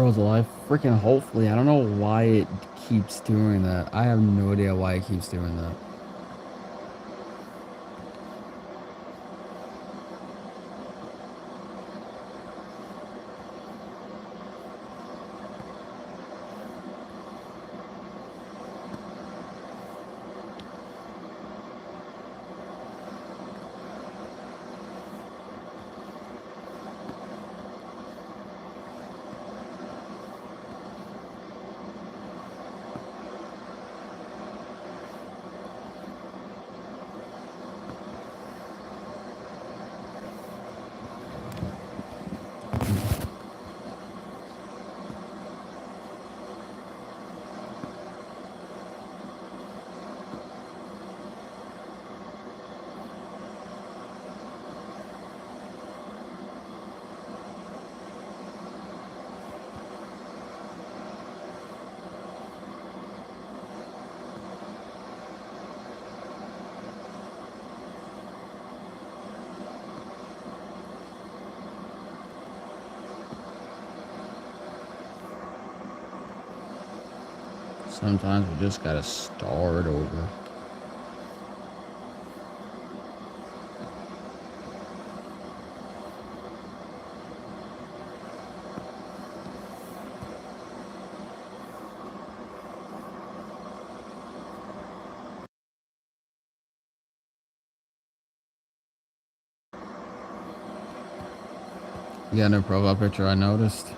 Bro, the life freaking hopefully. I don't know why it keeps doing that. I have no idea why it keeps doing that. Sometimes we just gotta start over. You got a new profile picture, I noticed.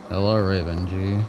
Hello, Raven G.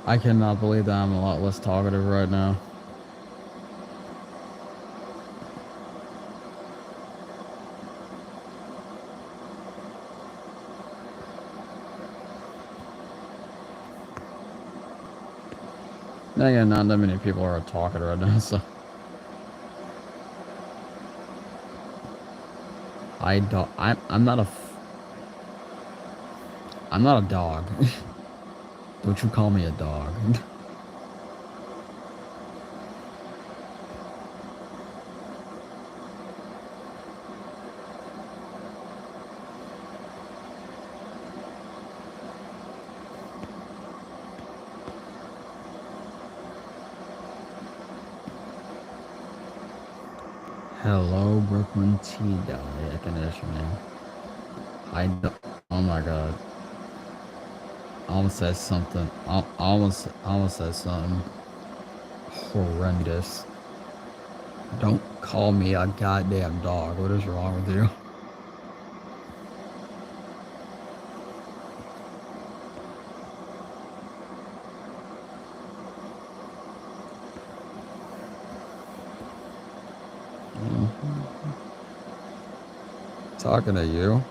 I cannot believe that I'm a lot less talkative right now. Then again, not that many people are talking right now, so. I'm not I'm not a dog. Don't you call me a dog. Hello, Brooklyn T. Dye. I can ask your name. Oh my god. almost said something. I almost said something horrendous. Don't call me a goddamn dog. What is wrong with you? Talking to you.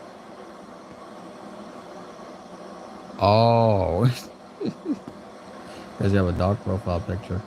Oh, because you have a dog profile picture.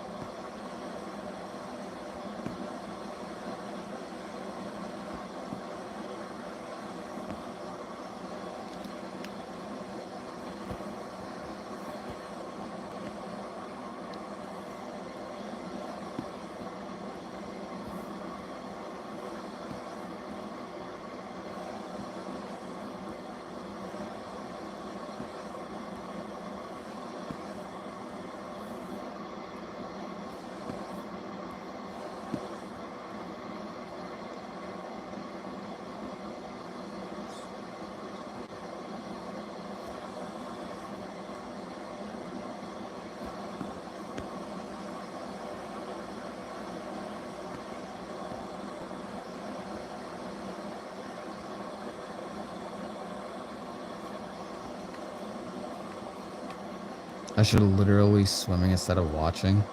I should literally swimming instead of watching.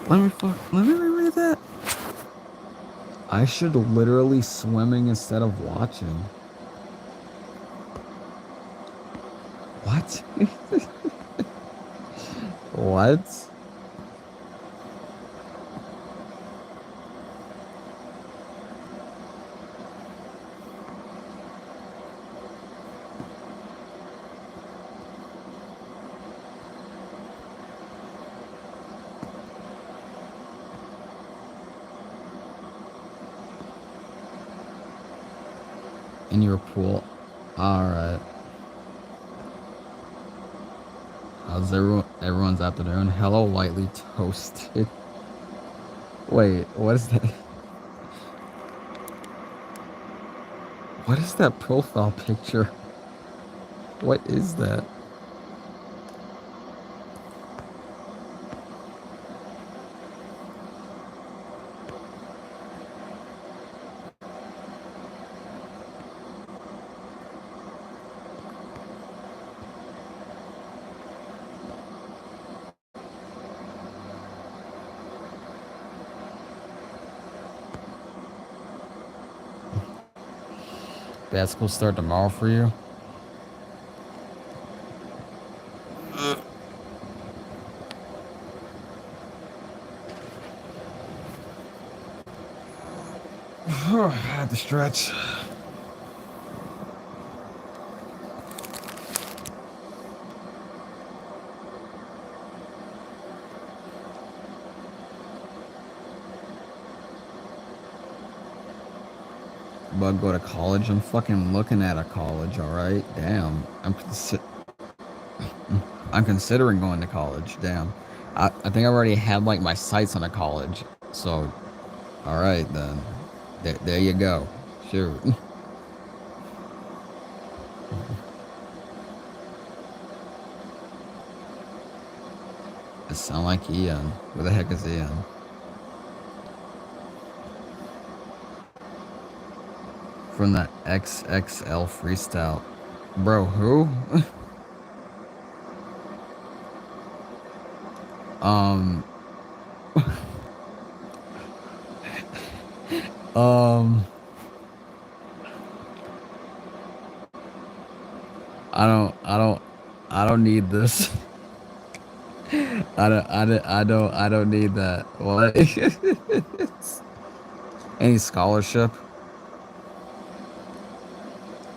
Let me reread that. I should literally swimming instead of watching. What? What? In your pool. Alright. How's everyone's afternoon? Hello, lightly toasted. Wait, what is that? What is that profile picture? What is that? Bad school start tomorrow for you? I had to stretch. But go to college? I'm fucking looking at a college, alright? Damn. I'm considering going to college, damn. I think I already had like my sights on a college. So, alright then. There you go. Shoot. It sound like Ian. Where the heck is Ian? From that XXL freestyle. Bro, who? um um I don't need this. I don't need that. What? Any scholarship?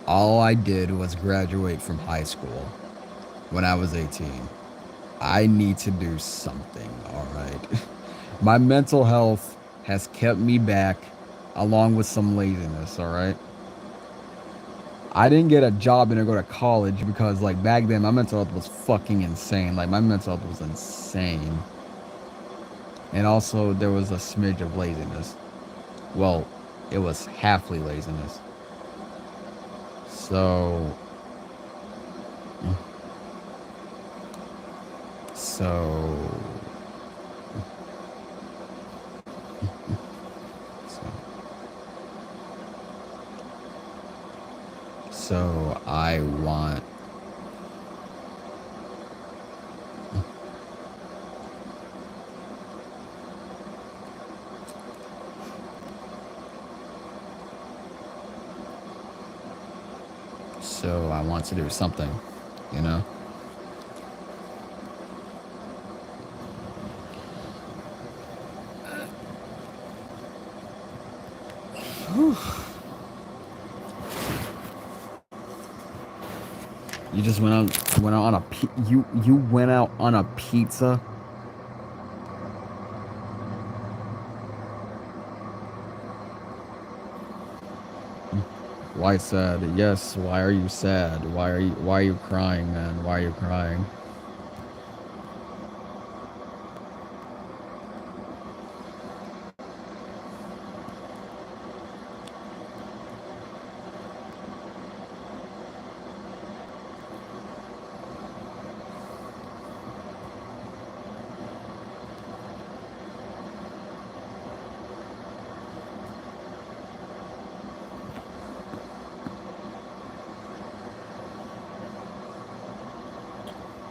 All I did was graduate from high school when I was 18. I need to do something, alright? My mental health has kept me back along with some laziness, alright? I didn't get a job and go to college because, like, back then my mental health was fucking insane. Like, my mental health was insane. And also, there was a smidge of laziness. Well, it was halfly laziness. So, So, so, so I want. So I want to do something, you know? You just went out on a you went out on a pizza. Why sad? Yes. Why are you sad? Why are you crying, man? Why are you crying?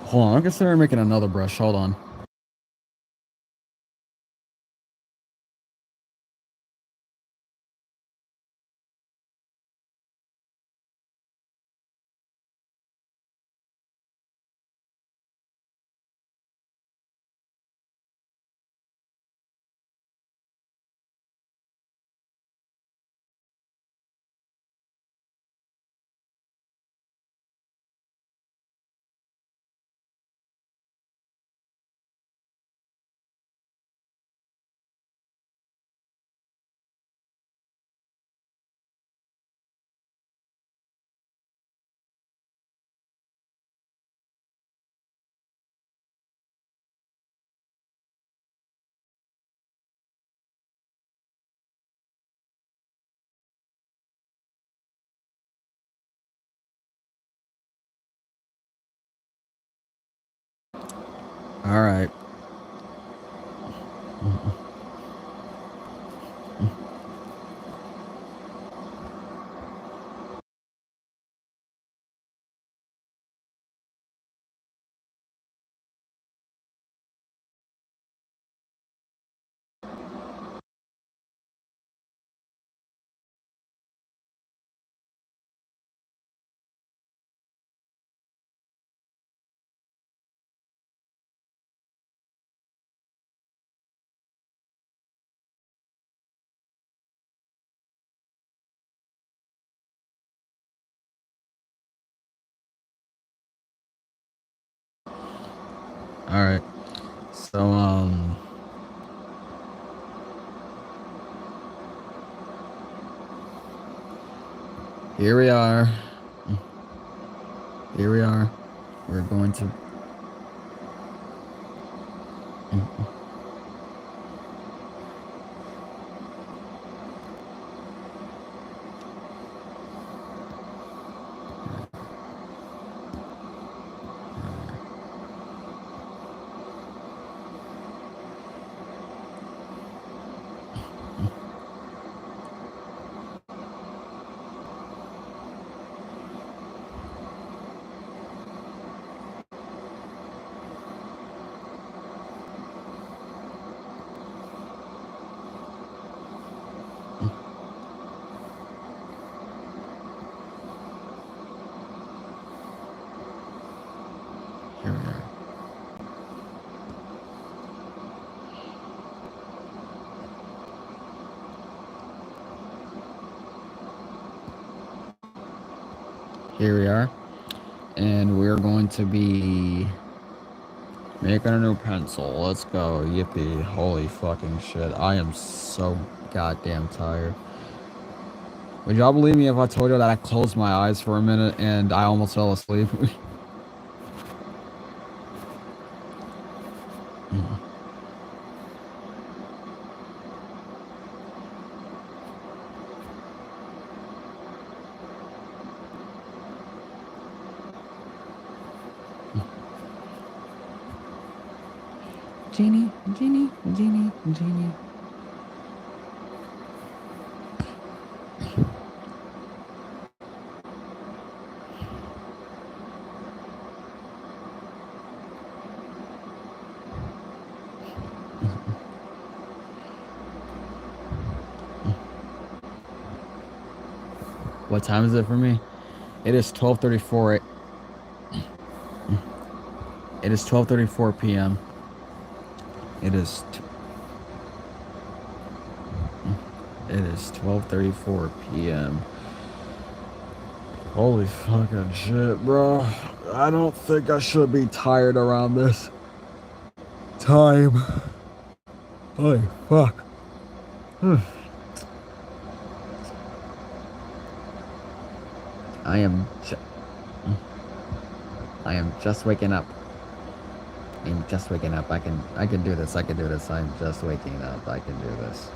Hold on, I'm considering making another brush. Hold on. All right. All right. So here we are. Here we are. We're going to. Here we are. Here we are. And we're going to be making a new pencil. Let's go. Yippee. Holy fucking shit. I am so goddamn tired. Would y'all believe me if I told you that I closed my eyes for a minute and I almost fell asleep? Genie, genie, genie, genie. What time is it for me? It is 12:34. It is 12:34 p.m. It is 12:34 p.m. Holy fucking shit, bro. I don't think I should be tired around this time. Holy fuck. I am just waking up. I'm just waking up. I can do this. I can do this. I'm just waking up. I can do this.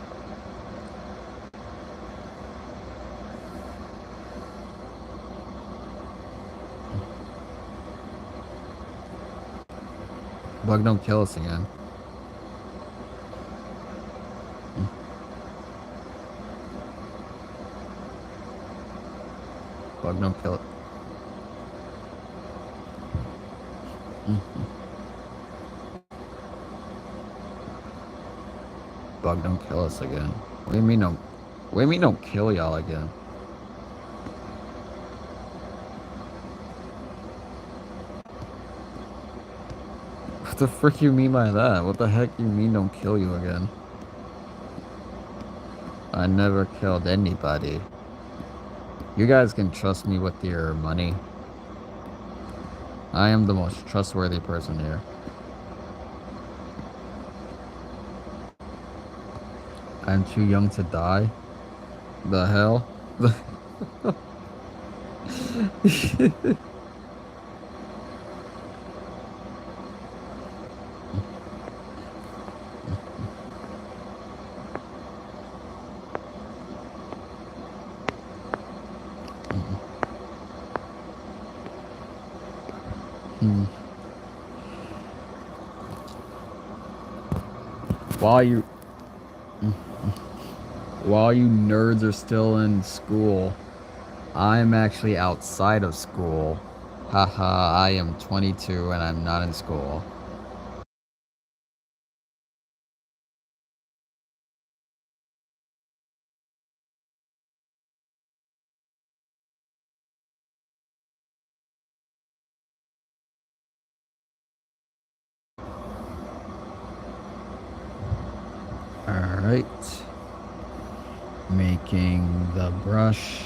Bug, don't kill us again. Bug, don't kill it. Bug, don't kill us again. What do you mean don't? What do you mean don't kill y'all again? What the frick you mean by that? What the heck you mean don't kill you again? I never killed anybody. You guys can trust me with your money. I am the most trustworthy person here. I'm too young to die? The hell? While you nerds are still in school, I'm actually outside of school. Haha, I am 22 and I'm not in school. Alright. Making the brush.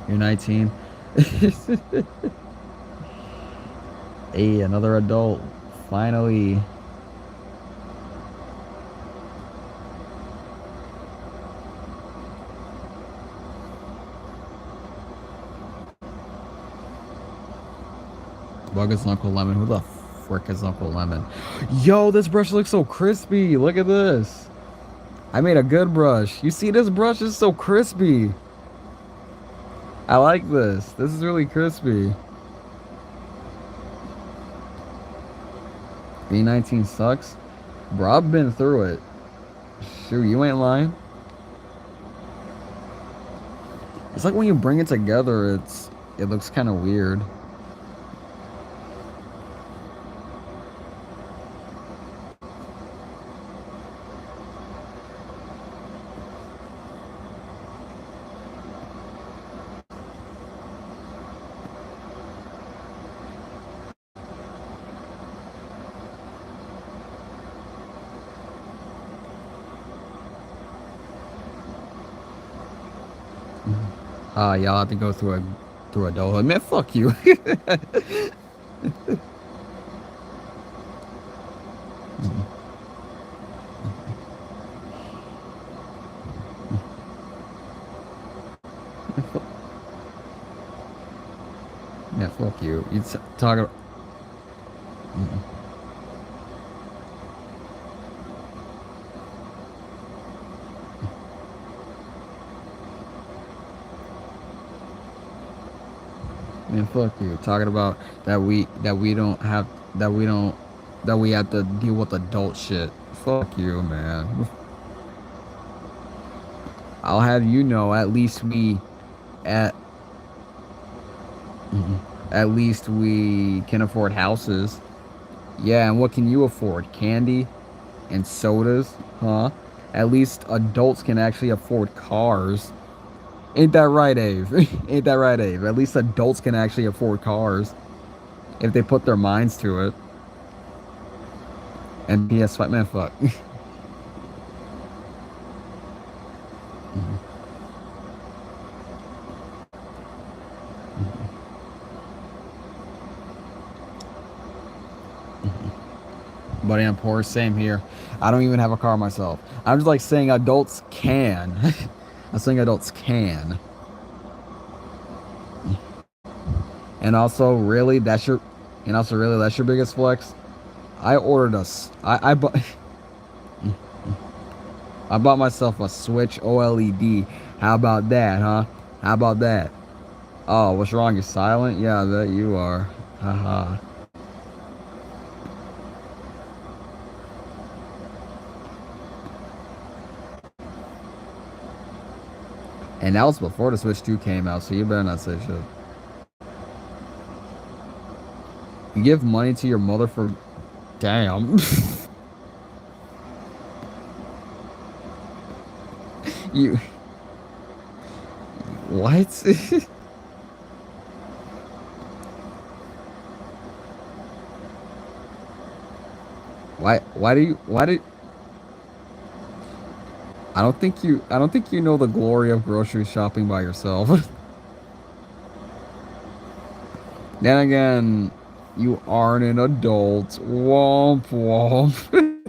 You're 19. Hey, another adult. Finally. Bug is Uncle Lemon. Who the frick is Uncle Lemon? Yo, this brush looks so crispy. Look at this. I made a good brush. You see this brush is so crispy. I like this. This is really crispy. B19 sucks. Bro, I've been through it. Shoot, you ain't lying. It's like when you bring it together, it looks kind of weird. Y'all have to go through adulthood. Man, fuck you. Yeah, fuck you. You talk about... Man, fuck you. Talking about that we don't have that we don't that we have to deal with adult shit. Fuck you, man. I'll have you know at at least we can afford houses. Yeah, and what can you afford? Candy and sodas, huh? At least adults can actually afford cars. Ain't that right, Abe? Ain't that right, Abe? At least adults can actually afford cars if they put their minds to it. And PS Fight, man, fuck. But I'm poor, same here. I don't even have a car myself. I'm just like saying adults can. I'm saying adults can. And also, really, that's your biggest flex. I ordered a, s- I bought myself a Switch OLED. How about that, huh? How about that? Oh, what's wrong? You're silent? Yeah, that you are. Haha. And that was before the Switch 2 came out, so you better not say shit. You give money to your mother for. Damn. You. What? Why do you. Why do. I don't think you know the glory of grocery shopping by yourself. Then again, you aren't an adult. Womp womp.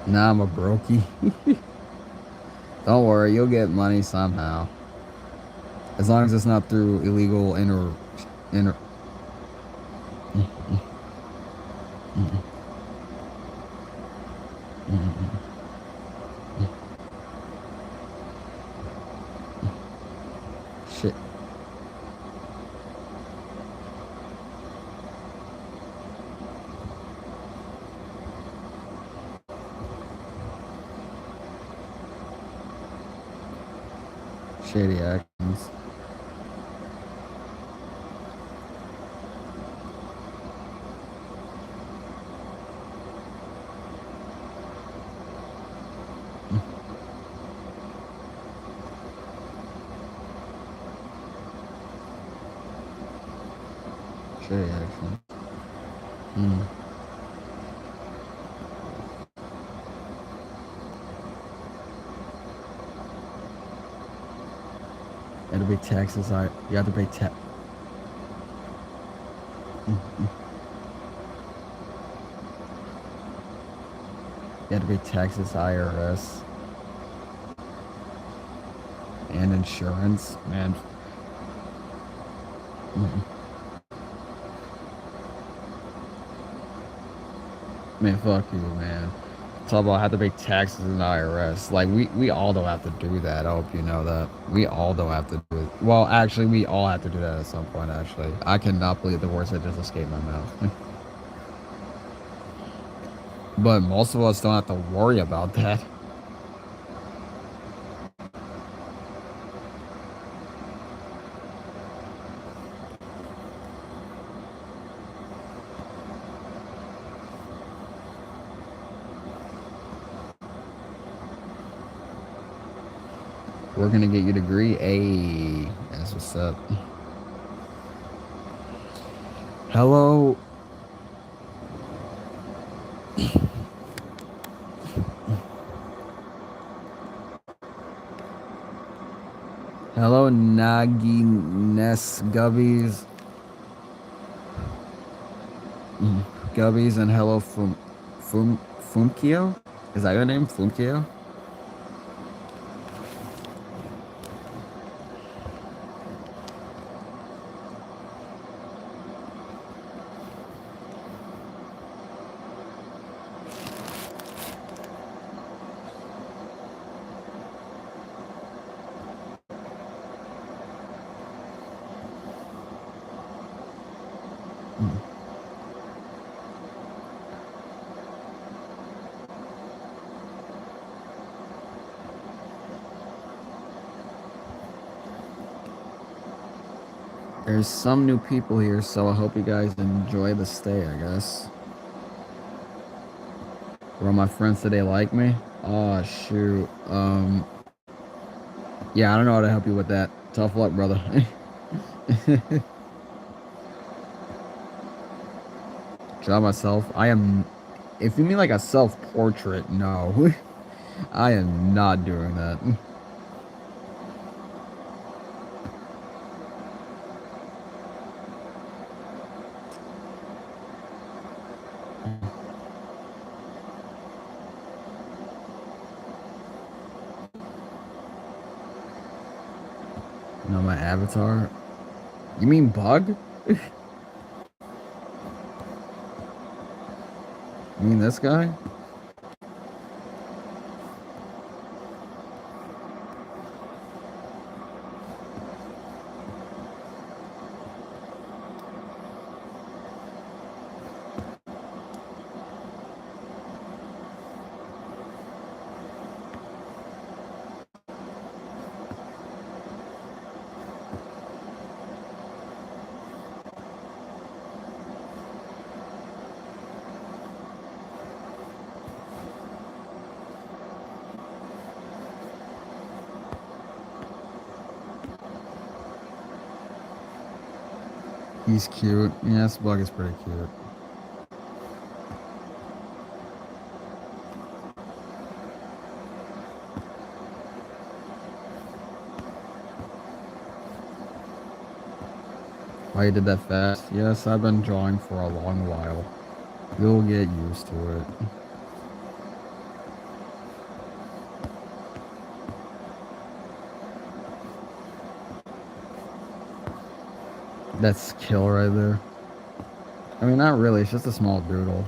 Nah, I'm a brokey. Don't worry, you'll get money somehow. As long as it's not through illegal inter. Shit. Shady actions. Shady actions. Hmm. You have to pay taxes. You have to pay tax. You have to pay taxes, IRS, and insurance. Man. Man, fuck you, man. Talk about have to pay taxes and IRS. Like we all don't have to do that. I hope you know that. We all don't have to do it. Well, actually, we all have to do that at some point. Actually, I cannot believe the words that just escaped my mouth. But most of us don't have to worry about that. We're gonna get your degree. Hey, that's what's up. Hello. Hello, Nagines Gubbies. Gubbies, and hello, Funkio? Is that your name, Funkio? Hmm. There's some new people here, so I hope you guys enjoy the stay, I guess. Were my friends today like me? Oh, shoot. Yeah, I don't know how to help you with that. Tough luck, brother. Draw myself. I am. If you mean like a self-portrait, no. I am not doing that. No, my avatar. You mean bug? You mean this guy? He's cute. Yeah, this bug is pretty cute. Why you did that fast? Yes, I've been drawing for a long while. You'll get used to it. That's skill right there. I mean, not really. It's just a small doodle.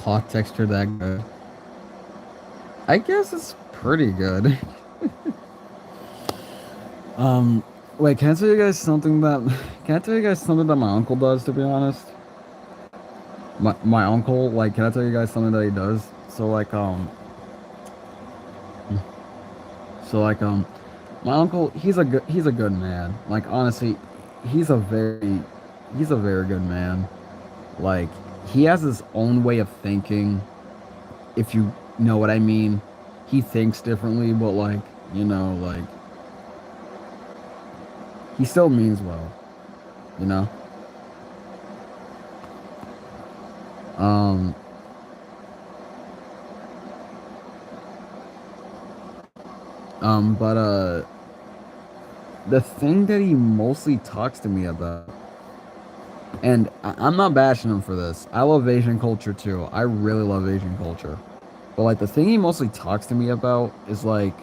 Cloth texture that good. I guess it's pretty good. um, wait, can I tell you guys something that? Can I tell you guys something that my uncle does? To be honest, my uncle, like, can I tell you guys something that he does? So like, my uncle, he's a good man. Like honestly, he's a very, he's a very good man. Like he has his own way of thinking. If you know what I mean, he thinks differently, but like like he still means well. You know. Um. But the thing that he mostly talks to me about, and I'm not bashing him for this. I love Asian culture too. I really love Asian culture. But like the thing he mostly talks to me about is like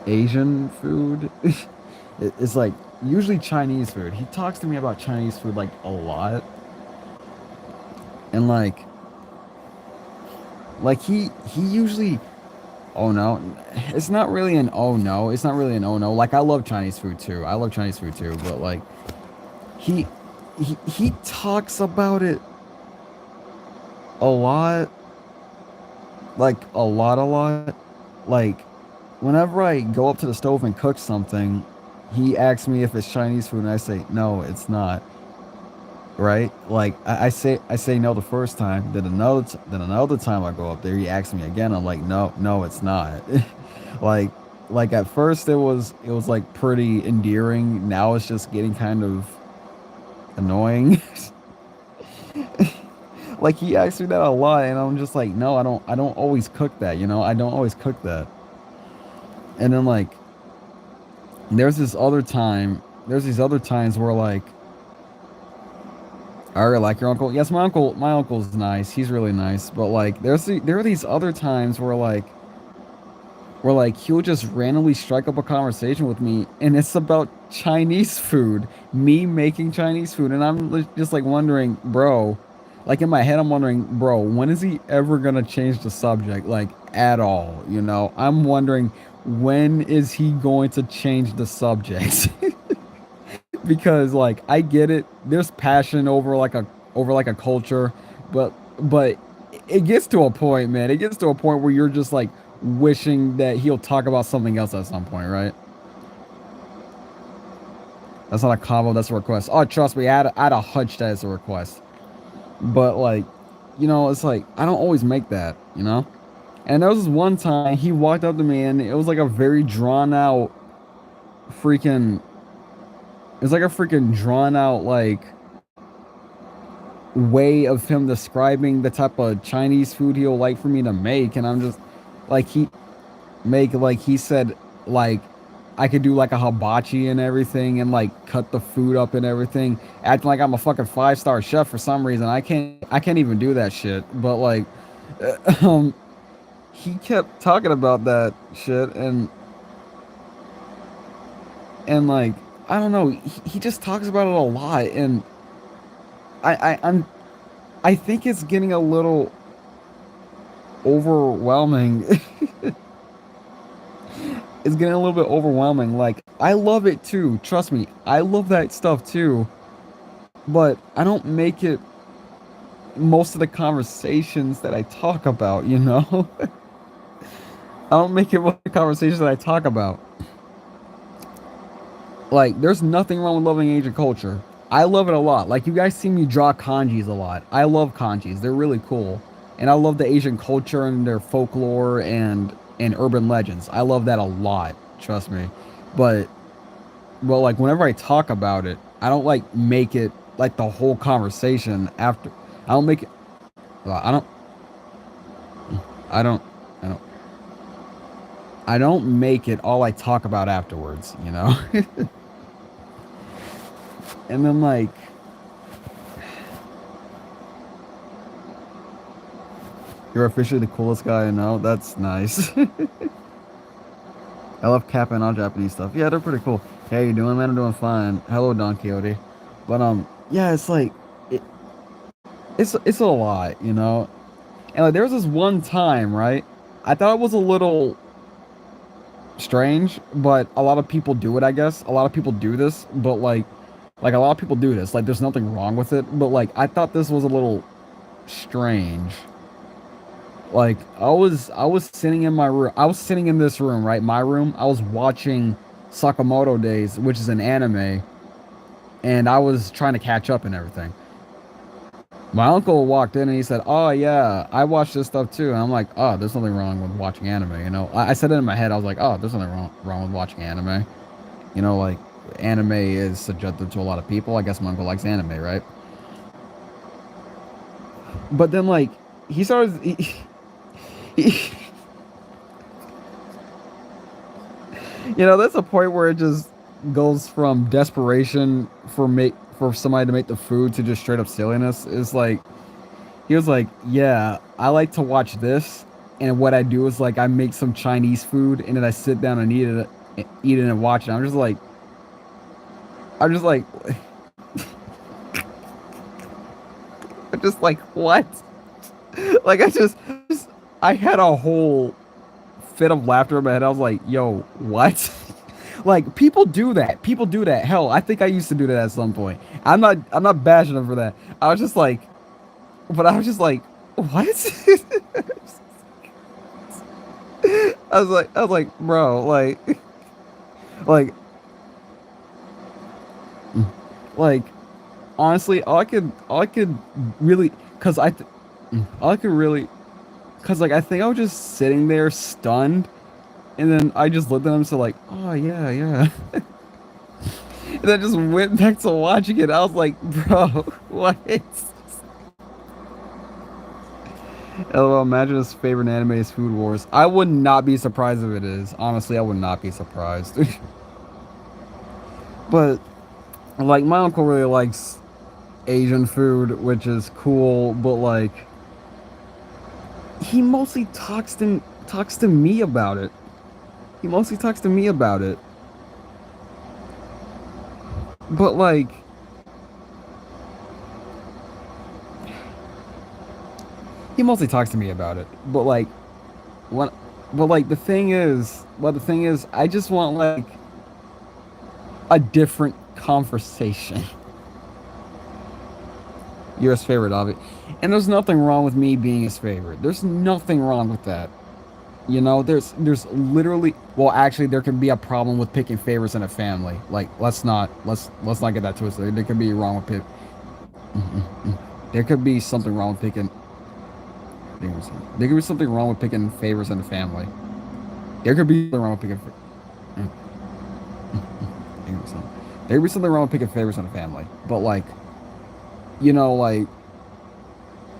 Asian food. It's like usually Chinese food. He talks to me about Chinese food like a lot, and like he usually, oh no, it's not really an oh no, it's not really an oh no. Like I love Chinese food too. I love Chinese food too, but like he he talks about it a lot, like a lot. Like whenever I go up to the stove and cook something, he asks me if it's Chinese food, and I say no, it's not. Right? Like I say no the first time. Then another time I go up there, he asks me again. I'm like, no, no, it's not. like like at first it was like pretty endearing. Now it's just getting kind of annoying. Like he asks me that a lot, and I'm just like, no, I don't always cook that. You know, I don't always cook that. And then like there's this other time. There's these other times where like I really like your uncle. Yes, my uncle's nice. He's really nice. But like, there are these other times where like he'll just randomly strike up a conversation with me, and it's about Chinese food, me making Chinese food, and just like wondering, bro. Like in my head, I'm wondering, bro, when is he ever gonna change the subject, like at all? You know, I'm wondering when is he going to change the subject? Because like I get it. There's passion over like a culture, but it gets to a point, man. It gets to a point where you're just like wishing that he'll talk about something else at some point, right? That's not a combo. That's a request. Oh, trust me, I had a hunch that it's a request. But like, you know, it's like I don't always make that, you know. And there was this one time he walked up to me, and it was like a very drawn out freaking. It's like a freaking drawn out like way of him describing the type of Chinese food he'll like for me to make, and I'm just like he said like I could do like a hibachi and everything and like cut the food up and everything, acting like I'm a fucking 5-star chef for some reason. I can't even do that shit. But like um he kept talking about that shit and like I don't know, he just talks about it a lot and I think it's getting a little overwhelming. It's getting a little bit overwhelming. Like, I love it too. Trust me, I love that stuff too. But I don't make it most of the conversations that I talk about, you know? I don't make it most of the conversations that I talk about. Like, there's nothing wrong with loving Asian culture. I love it a lot. Like, you guys see me draw kanjis a lot. I love kanjis. They're really cool. And I love the Asian culture and their folklore and urban legends. I love that a lot. Trust me. But well, like whenever I talk about it, I don't like make it like the whole conversation after. I don't make it. Well, I don't. I don't. I don't make it all I talk about afterwards. You know. And then like you're officially the coolest guy I know. That's nice. I love capping on Japanese stuff. Yeah, they're pretty cool. Hey, how you doing, man? I'm doing fine. Hello, Don Quixote. But yeah, it's like it, it's a lot, you know. And like there was this one time, right? I thought it was a little strange, but a lot of people do it. I guess a lot of people do this, but like a lot of people do this. Like there's nothing wrong with it, but like I thought this was a little strange. Like I was sitting in my room. I was sitting in this room, right? My room. I was watching Sakamoto Days, which is an anime, and I was trying to catch up and everything. My uncle walked in and he said, "Oh yeah, I watch this stuff too." And I'm like, "Oh, there's nothing wrong with watching anime." You know, I said it in my head. I was like, "Oh, there's nothing wrong with watching anime." You know, like anime is subjective to a lot of people. I guess my uncle likes anime, right? But then like he started. He, you know, that's a point where it just goes from desperation for somebody to make the food to just straight up silliness. It's like he was like, "Yeah, I like to watch this, and what I do is like I make some Chinese food, and then I sit down and eat it and watch it." I'm just like, I'm just like, I'm just like, what? Like I had a whole fit of laughter in my head. I was like, yo, what? Like people do that. People do that. Hell, I think I used to do that at some point. I'm not bashing them for that. I was just like, but I was just like, what? I was like, bro, like, like, honestly, all I could really, cause all I could really, cause like I think I was just sitting there stunned, and then I just looked at him, so like, oh yeah, yeah, and then just went back to watching it. I was like, bro, what? LOL, imagine his favorite anime is Food Wars. I would not be surprised if it is. Honestly, I would not be surprised. But like my uncle really likes Asian food, which is cool, but like he mostly talks to me about it. He mostly talks to me about it. But like he mostly talks to me about it. But like what but like the thing is I just want like a different conversation. You're his favorite, of it. And there's nothing wrong with me being his favorite. There's nothing wrong with that. You know, there's literally, well, actually there can be a problem with picking favorites in a family. Like let's not get that twisted. There could be wrong with pick. There could be something wrong with picking. There could be something wrong with picking favorites in a family. There could be something wrong with picking. There could be something wrong with picking favorites in a family. But like, you know, like,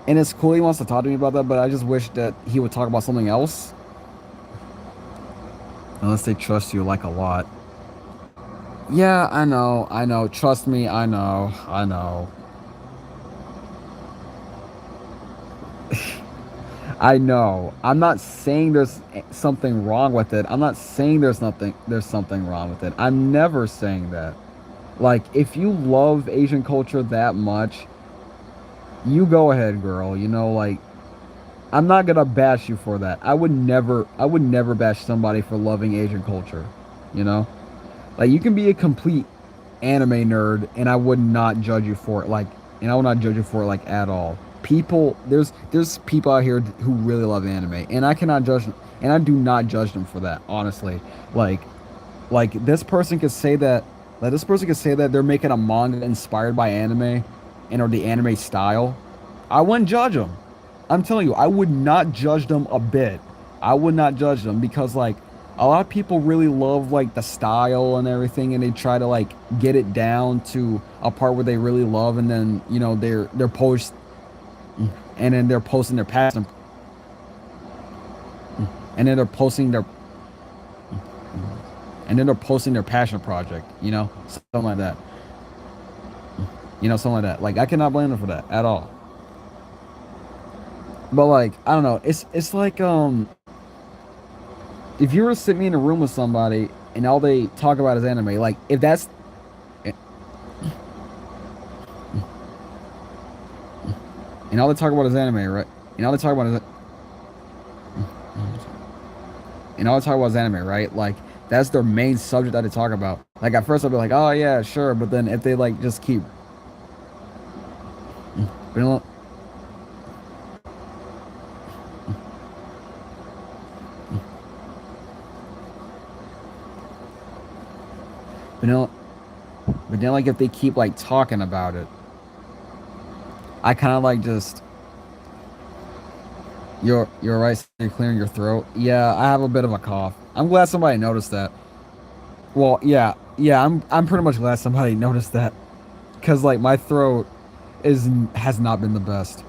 and it's cool he wants to talk to me about that. But I just wish that he would talk about something else. Unless they trust you like a lot. Yeah, I know. Trust me, I know. I know. I'm not saying there's something wrong with it. I'm not saying there's something wrong with it. I'm never saying that. Like, if you love Asian culture that much, you go ahead, girl. You know, like, I'm not gonna bash you for that. I would never bash somebody for loving Asian culture. You know? Like, you can be a complete anime nerd, and I would not judge you for it. Like, and I would not judge you for it like at all. People, there's people out here who really love anime, and I cannot judge, and I do not judge them for that. Honestly, like, this person could say that, like this person could say that they're making a manga inspired by anime, and or the anime style. I wouldn't judge them. I'm telling you, I would not judge them a bit. I would not judge them because like a lot of people really love like the style and everything, and they try to like get it down to a part where they really love, and then you know they're post, and then they're posting their passion, and then they're posting their, and then they're posting their passion project. You know, something like that. You know, something like that. Like I cannot blame them for that at all. But like I don't know, it's like if you were to sit me in a room with somebody and all they talk about is anime, like if that's and all they talk about is anime, right? And all they talk about is and all they talk about is anime, right? Like that's their main subject that they talk about. Like at first I'll be like, oh yeah, sure, but then if they like just keep, you know, but then, but then like if they keep like talking about it, I kind of like just you're right. You're clearing your throat. Yeah, I have a bit of a cough. I'm glad somebody noticed that. Well, yeah. I'm pretty much glad somebody noticed that, cause like my throat is has not been the best.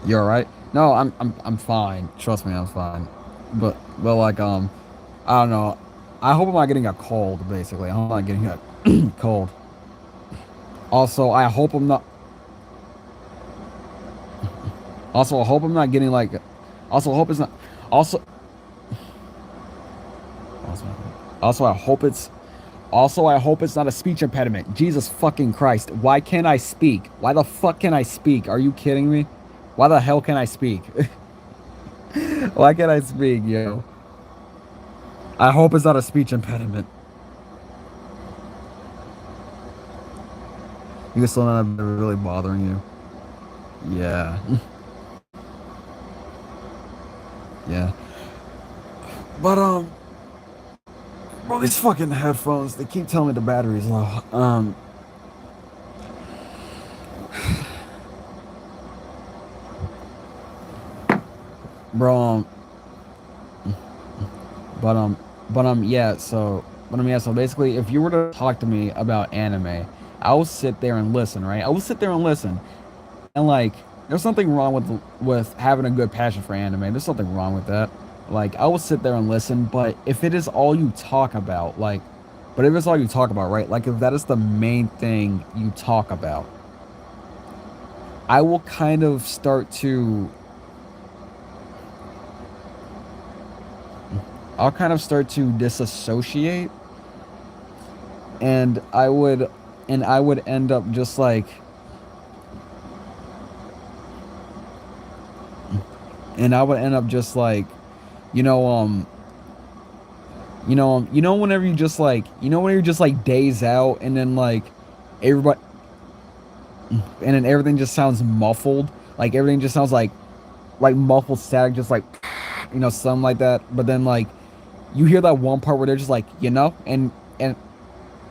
You're right. No, I'm fine. Trust me, I'm fine. But like I don't know. I hope I'm not getting a cold. Basically, I hope I'm not getting a cold. Also, I hope I'm not. Also, I hope I'm not getting like. Also, I hope it's not. Also, also Also, I hope it's Also, I hope it's not a speech impediment. Jesus fucking Christ. Why can't I speak? Why the fuck can I speak? Are you kidding me? Why the hell can I speak? Why can't I speak, yo? I hope it's not a speech impediment. You still not really bothering you. Yeah. Yeah. But, well, these fucking headphones, they keep telling me the battery's low. Bro, but, yeah, so basically, if you were to talk to me about anime, I will sit there and listen, right? I will sit there and listen. And, like, there's something wrong with having a good passion for anime. There's something wrong with that. Like, I will sit there and listen, but if it is all you talk about, like, but if it's all you talk about, right? Like, if that is the main thing you talk about, I will kind of start to, I'll kind of start to disassociate, and I would end up just like, and I would end up just like, you know, whenever you just like, when you're just like days out, and then like everybody, and then everything just sounds muffled, like everything just sounds like muffled static, just like, something like that. But then like you hear that one part where they're just like, and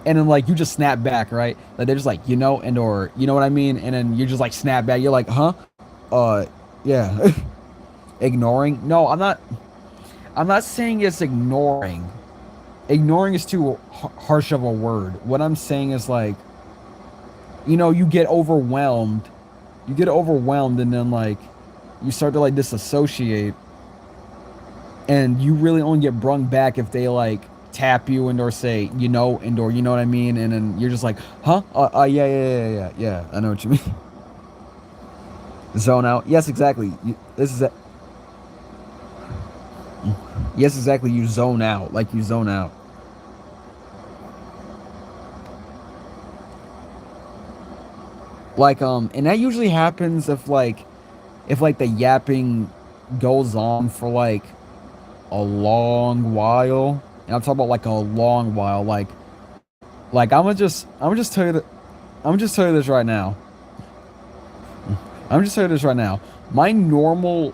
then like you just snap back, right? Like they're just like, and or you know what I mean, and then you just like snap back. You're like, huh? Yeah. Ignoring? No, I'm not. I'm not saying it's ignoring. Ignoring is too harsh of a word. What I'm saying is like, you get overwhelmed. You get overwhelmed, and then like you start to like disassociate, and you really only get brung back if they like tap you and or say, and or you know what I mean, and then you're just like, huh? Yeah. I know what you mean. Zone out. Yes, exactly. This is it. Yes, exactly. You zone out. Like you zone out. Like and that usually happens if like the yapping goes on for like a long while. And I'm talking about like a long while. Like I'm gonna just tell you that I'm gonna just tell you this right now. I'm just tell you this right now. My normal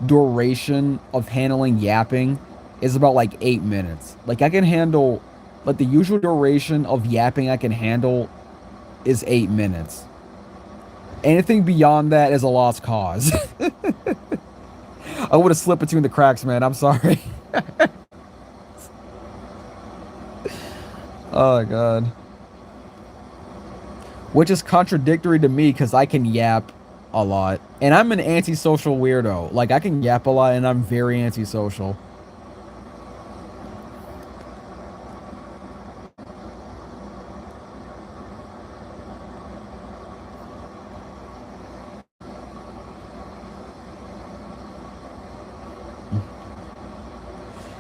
duration of handling yapping is about like 8 minutes. Like I can handle, like the usual duration of yapping I can handle is 8 minutes. Anything beyond that is a lost cause. I would have slipped between the cracks, man. I'm sorry. Oh my god. Which is contradictory to me because I can yap a lot. And I'm an antisocial weirdo. Like I can yap a lot and I'm very antisocial.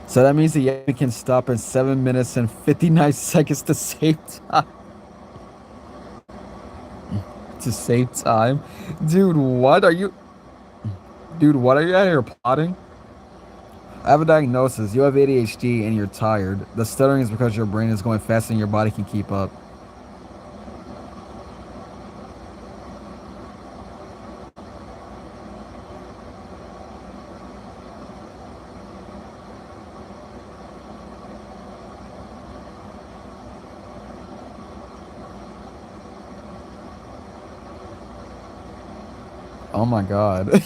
So that means the yapping can stop in 7 minutes and 59 seconds to save time. To save time? Dude, what are you... Dude, what are you out here plotting? I have a diagnosis. You have ADHD and you're tired. The stuttering is because your brain is going faster than your body can keep up. Oh my god.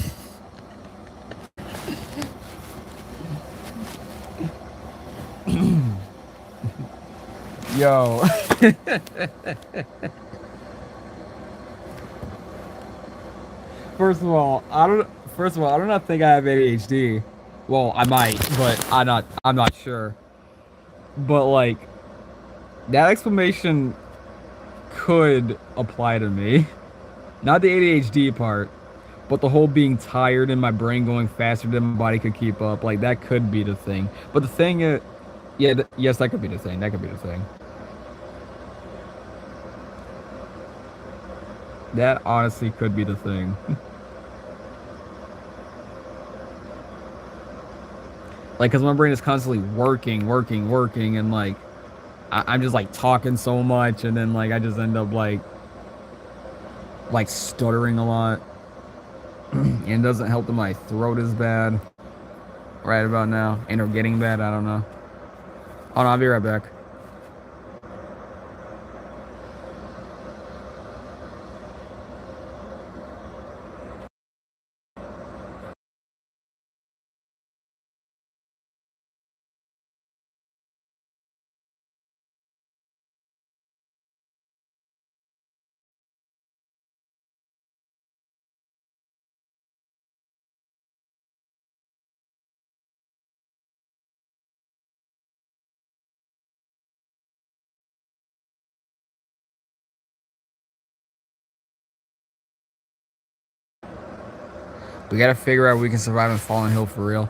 Yo. First of all, I do not think I have ADHD. Well, I might, but I'm not sure. But like that explanation could apply to me. Not the ADHD part, But the whole being tired and my brain going faster than my body could keep up, like that could be the thing. But the thing is, yeah, yes, that could be the thing. That could be the thing. That honestly could be the thing. Like, cause my brain is constantly working, and like I'm just like talking so much, and then like I just end up like stuttering a lot, and it doesn't help that my throat is bad right about now, and or getting bad. I don't know. Oh no, I'll be right back. We gotta figure out we can survive in Fallen Hill for real.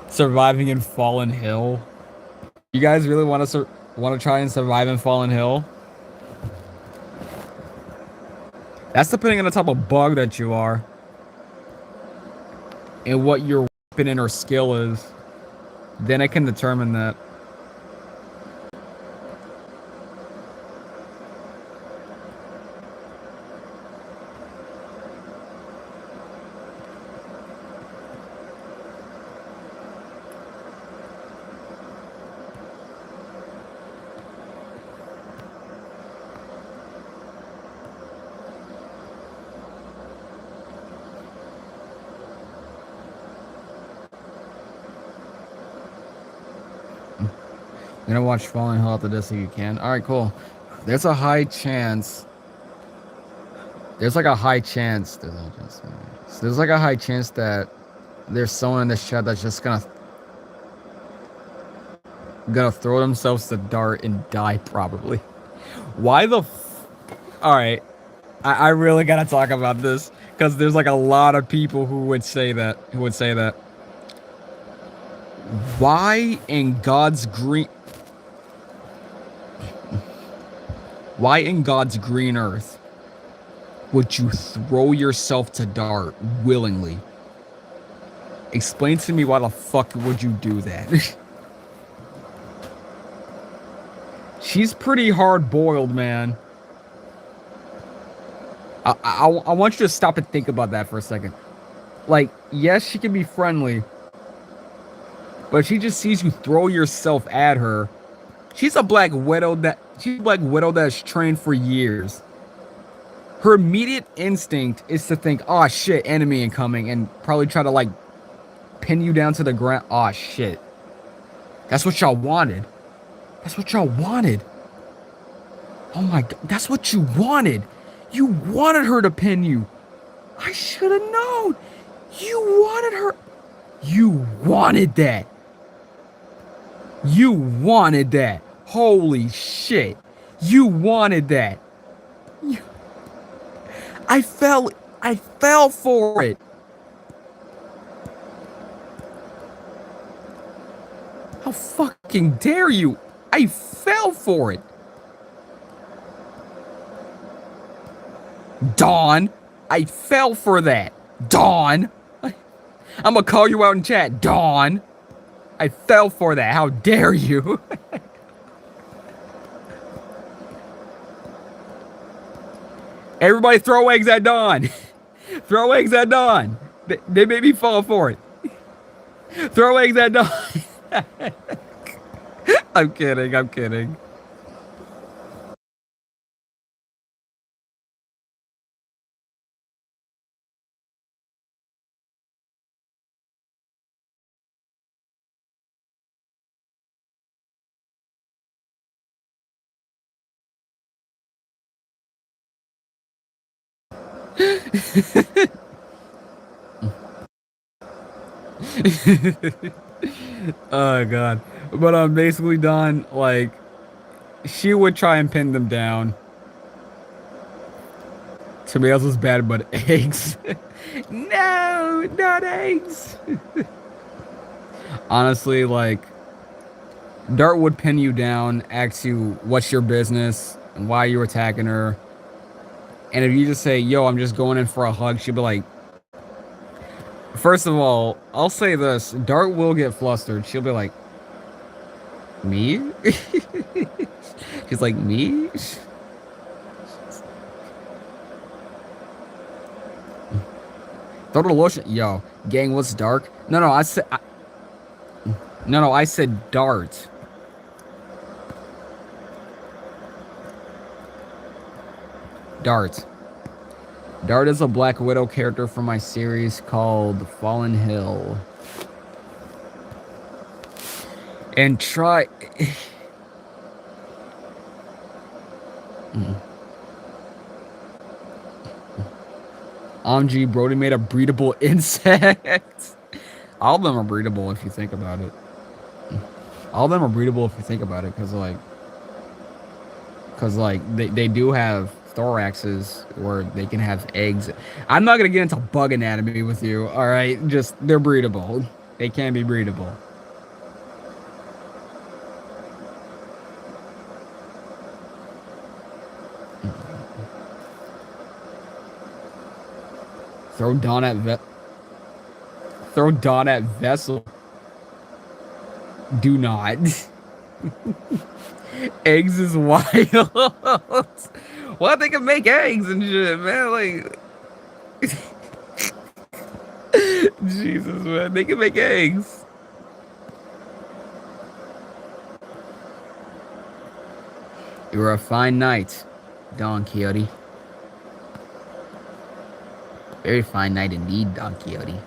Surviving in Fallen Hill. You guys really want to try and survive in Fallen Hill? That's depending on the type of bug that you are, and what your weapon and or skill is. Then I can determine that. I'm gonna watch Fallen Hill after this if you can. Alright, cool. There's a high chance. There's like a high chance. There's like a high chance that there's someone in this chat that's just gonna throw themselves the dart and die probably. Why the Alright. I really gotta talk about this. Because there's like a lot of people who would say that. Why in God's green earth would you throw yourself to dart willingly? Explain to me why the fuck would you do that? She's pretty hard-boiled, man. I want you to stop and think about that for a second. Like, yes, she can be friendly, but if she just sees you throw yourself at her, she's a Black Widow that's trained for years. Her immediate instinct is to think, oh shit, enemy incoming, and probably try to like pin you down to the ground. Oh shit. That's what y'all wanted. Oh my god, that's what you wanted. You wanted her to pin you. I should have known. You wanted her. You wanted that. Holy shit. You wanted that. I fell for it. How fucking dare you? I fell for it. Dawn, I fell for that. Dawn. I'm gonna call you out in chat. Dawn. I fell for that. How dare you? Everybody throw eggs at Dawn. Throw eggs at Dawn. They made me fall for it. Throw eggs at Dawn. I'm kidding. Oh god. But I'm basically done. Like, she would try and pin them down. Tomatoes is bad, but eggs. No, not eggs. Honestly, like, Dart would pin you down, ask you what's your business and why you're attacking her. And if you just say, yo, I'm just going in for a hug, she'll be like, first of all, I'll say this, Dart will get flustered. She'll be like, me? She's like, me? Throw the lotion. Yo, gang, what's dark? No, no, no, I said Dart. Dart. Dart is a Black Widow character from my series called Fallen Hill. And try... OMG, Brody made a breedable insect. All of them are breedable if you think about it. All of them are breedable if you think about it, because they do have thoraxes where they can have eggs. I'm not gonna get into bug anatomy with you, all right? Just they're breedable. They can be breedable. Throw Dawn at Vessel. Do not. Eggs is wild. Well, they can make eggs and shit, man. Like, Jesus, man, they can make eggs. You were a fine knight, Don Quixote. Very fine knight indeed, Don Quixote.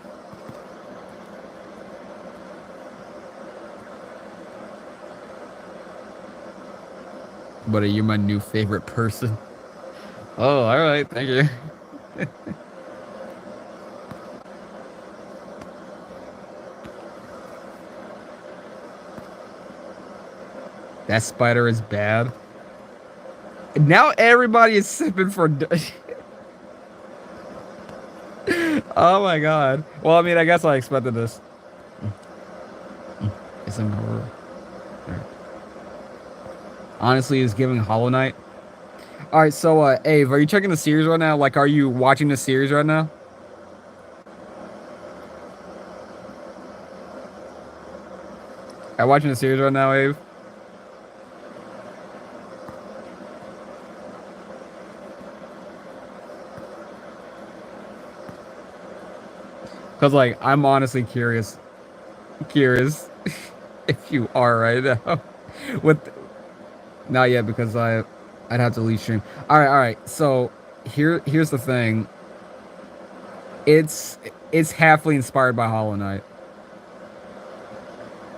But are you my new favorite person? Oh, alright, thank you. That spider is bad. Now everybody is sipping for... Oh my god. Well, I mean, I guess I expected this. It's in horror. Honestly, is giving Hollow Knight. Alright, so, Ave, are you checking the series right now? Like, are you watching the series right now? Are you watching the series right now, Ave? Because, like, I'm honestly curious if you are right now. Not yet, because I'd have to leave stream. All right. So here's the thing. It's halfly inspired by Hollow Knight.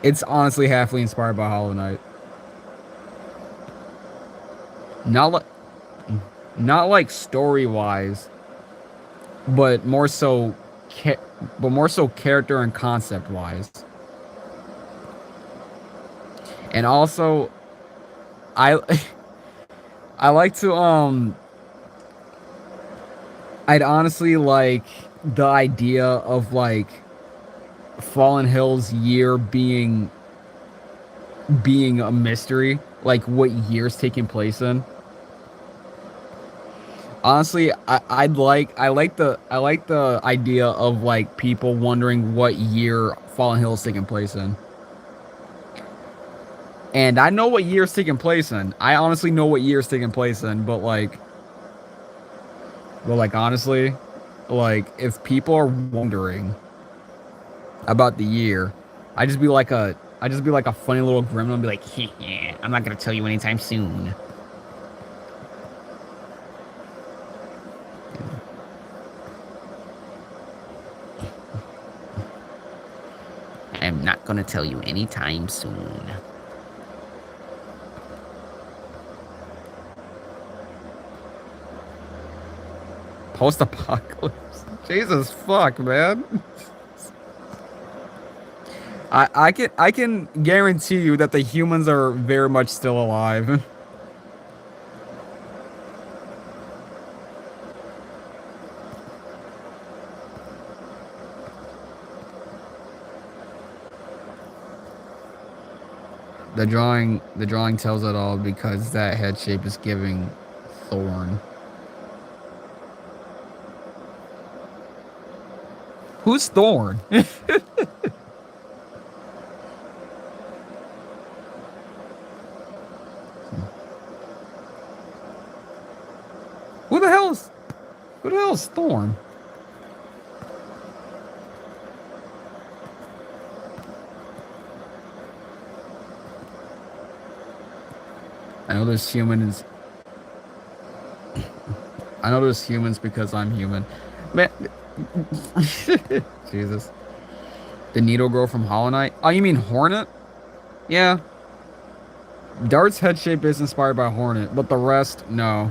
It's honestly halfly inspired by Hollow Knight. Not like story wise, but more so character and concept wise. And also, I like to I'd honestly like the idea of like Fallen Hill's year being a mystery, like what year's taking place in. Honestly, I like the idea of like people wondering what year Fallen Hill is taking place in. And I know what year it's taking place in. I honestly know what year it's taking place in, but honestly, like if people are wondering about the year, I just be like a funny little gremlin and be like, yeah, I'm not gonna tell you anytime soon. I'm not gonna tell you anytime soon. Post-apocalypse. Jesus fuck, man. I can guarantee you that the humans are very much still alive. The drawing tells it all because that head shape is giving thorn. Who's Thorn? Who the hell is Thorn? I know there's humans. I know there's humans because I'm human. Man, Jesus. The Needle Girl from Hollow Knight? Oh, you mean Hornet? Yeah. Dart's head shape is inspired by Hornet, but the rest, no.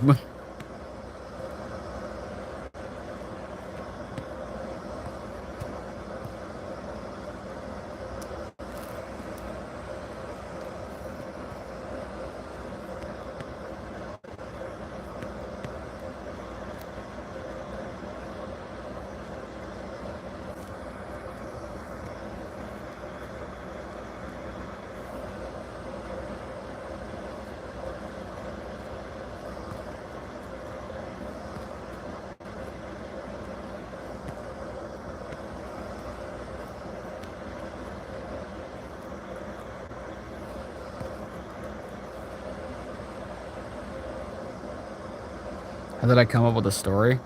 How did I come up with a story?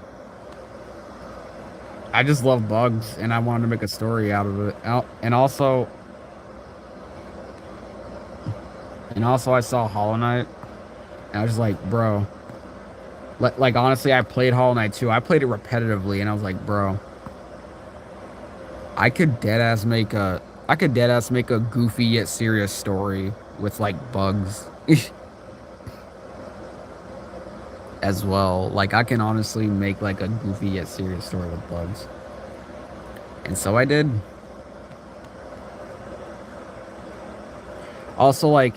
I just love bugs, and I wanted to make a story out of it. And also, I saw Hollow Knight, and I was just like, bro. Like honestly, I played Hollow Knight 2. I played it repetitively, and I was like, bro, I could deadass make a goofy yet serious story with like bugs. As well. Like I can honestly make like a goofy yet serious story with bugs. And so I did. Also, like,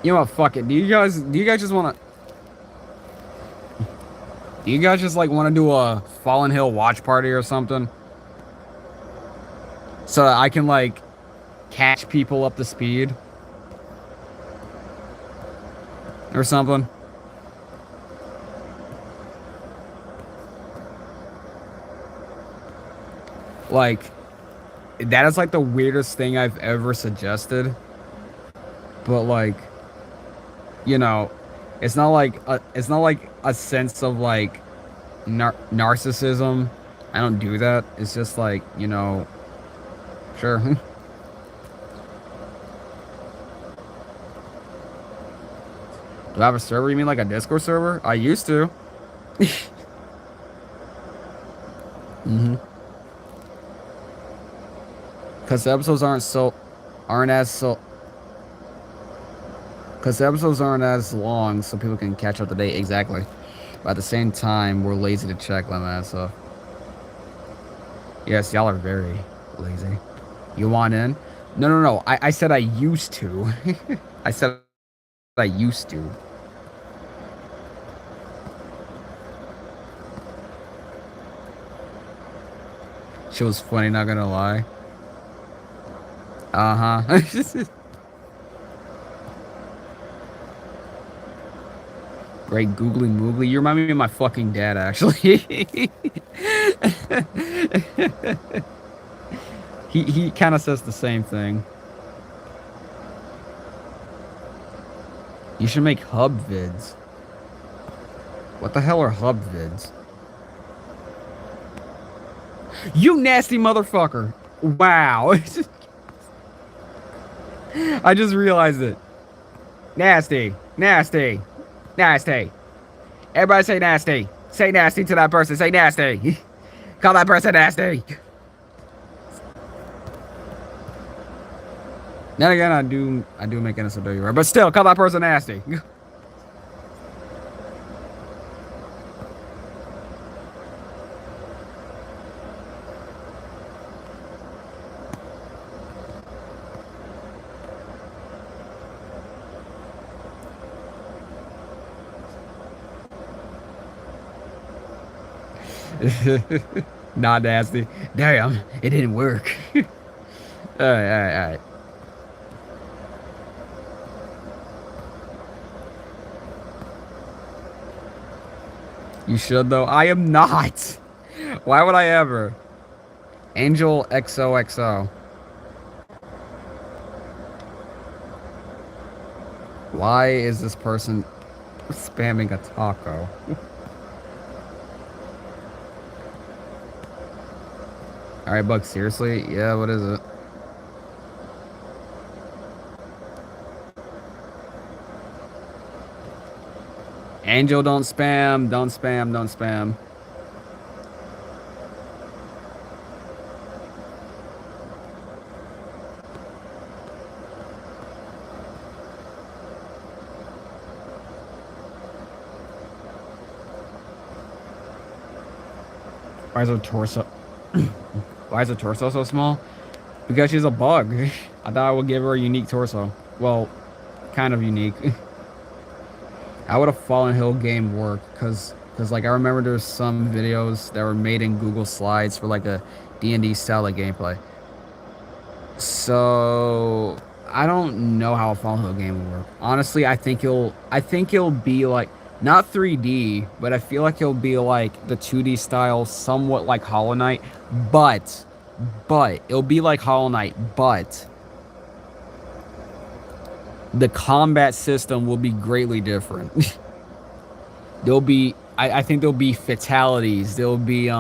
you know what, fuck it. Do you guys just wanna do you guys just like wanna do a Fallen Hill watch party or something? So that I can like catch people up to speed? Or something? Like, that is like the weirdest thing I've ever suggested. But like, you know, it's not like a sense of like narcissism. I don't do that. It's just like, you know, sure. Do I have a server? You mean like a Discord server? I used to. Mm-hmm. Because the episodes because the episodes aren't as long, so people can catch up to date. Exactly. But at the same time, we're lazy to check them as so. Yes, y'all are very lazy. You want in? No. I said I used to. I said I used to. She was funny, not gonna lie. Uh-huh. Great googly moogly. You remind me of my fucking dad, actually. he kind of says the same thing. You should make hub vids. What the hell are hub vids? You nasty motherfucker. Wow. I just realized it. Nasty. Nasty. Nasty. Everybody say nasty. Say nasty to that person. Say nasty. Call that person nasty. Then again, I do make innocent baby, right? But still, call that person nasty. Not nasty. Damn, it didn't work. Alright. You should, though. I am not. Why would I ever? Angel XOXO. Why is this person spamming a taco? Alright, Buck, seriously? Yeah, what is it? Angel, don't spam. Don't spam. Don't spam. Why is her torso? Why is her torso so small? Because she's a bug. I thought I would give her a unique torso. Well, kind of unique. How would a Fallen Hill game work? Cause like I remember there's some videos that were made in Google Slides for like a D&D style of gameplay. So I don't know how a Fallen Hill game will work. Honestly, I think it'll be like not 3D, but I feel like it'll be like the 2D style, somewhat like Hollow Knight, but it'll be like Hollow Knight, but the combat system will be greatly different. I think there'll be fatalities. There'll be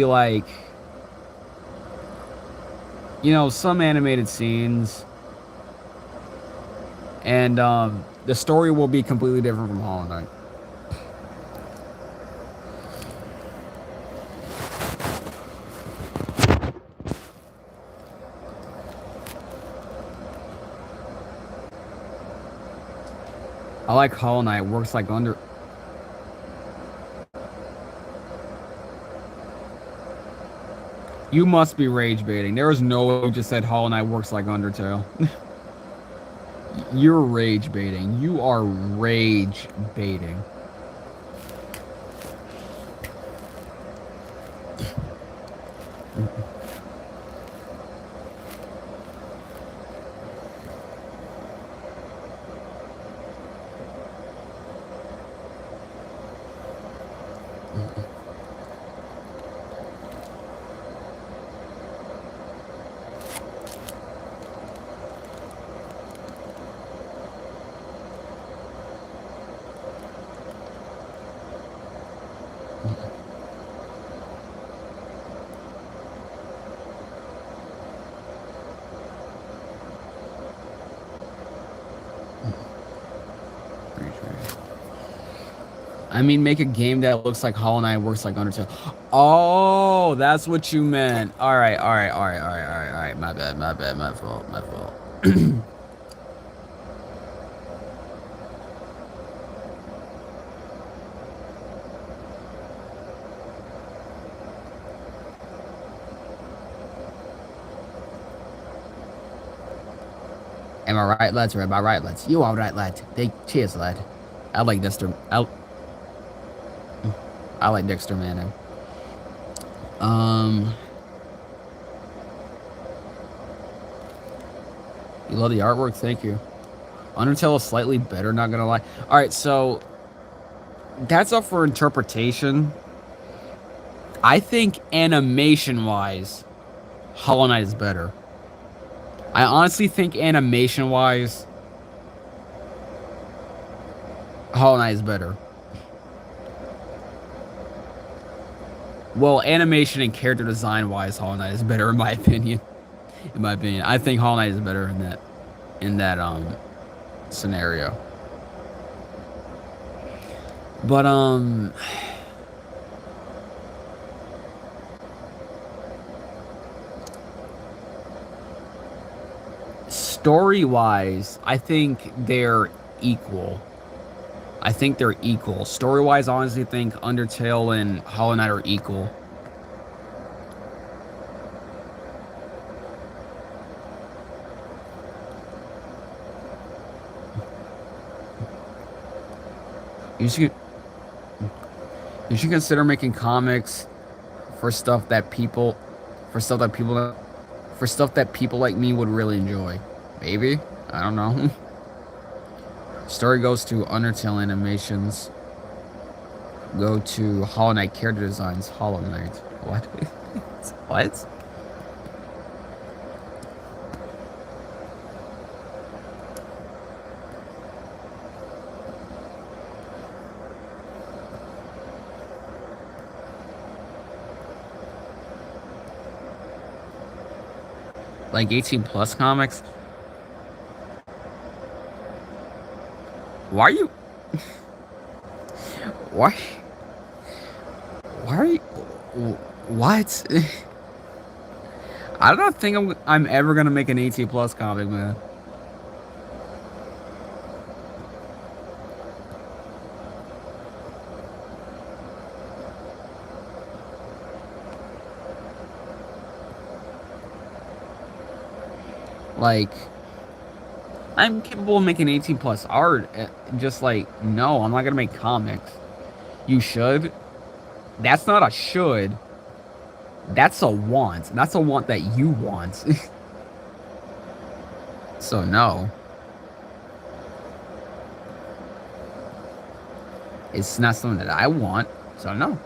like, you know, some animated scenes, and the story will be completely different from Hollow Knight. I like Hollow Knight. Works like under. You must be rage baiting. There was no way you just said Hollow Knight works like Undertale. You're rage baiting. You are rage baiting. I mean, make a game that looks like Hollow Knight, works like Undertale. Oh, that's what you meant. All right. My bad. My fault. Am I right, lads? Or am I right, lads? You are right, lad. Cheers, lad. I like Dexter. I like Dexter Manning. You love the artwork? Thank you. Undertale is slightly better, not gonna lie. Alright, so that's up for interpretation. I think animation-wise, Hollow Knight is better. I honestly think animation-wise, Hollow Knight is better. Well, animation and character design-wise, Hollow Knight is better in my opinion. I think Hollow Knight is better in that scenario. But story-wise, I think they're equal. Story-wise, I honestly think Undertale and Hollow Knight are equal. You should consider making comics for stuff that people like me would really enjoy. Maybe, I don't know. Story goes to Undertale animations. Go to Hollow Knight character designs. Hollow Knight. What? What? Like 18 plus comics? Why are you? Why? Why are you? What? I don't think I'm ever gonna make an 18 plus comic, man. Like, I'm capable of making 18 plus art. Just like, no, I'm not gonna make comics. You should. That's not a should. That's a want. That's a want that you want. So no. It's not something that I want. So no.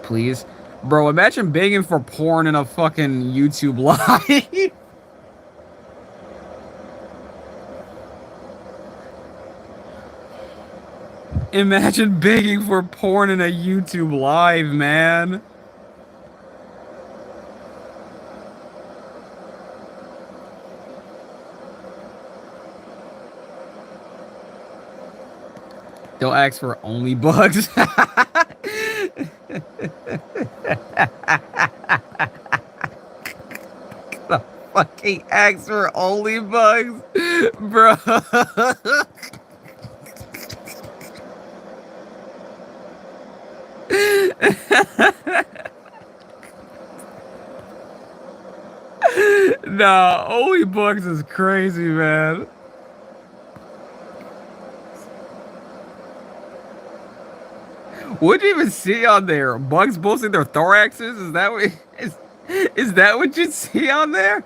Please. Bro, imagine begging for porn in a fucking YouTube live. Imagine begging for porn in a YouTube live, man. Don't ask for only bugs. The fucking ask for only bugs, bro. Nah, only bugs is crazy, man. What'd you even see on there? Bugs boasting their thoraxes? Is that what you see on there?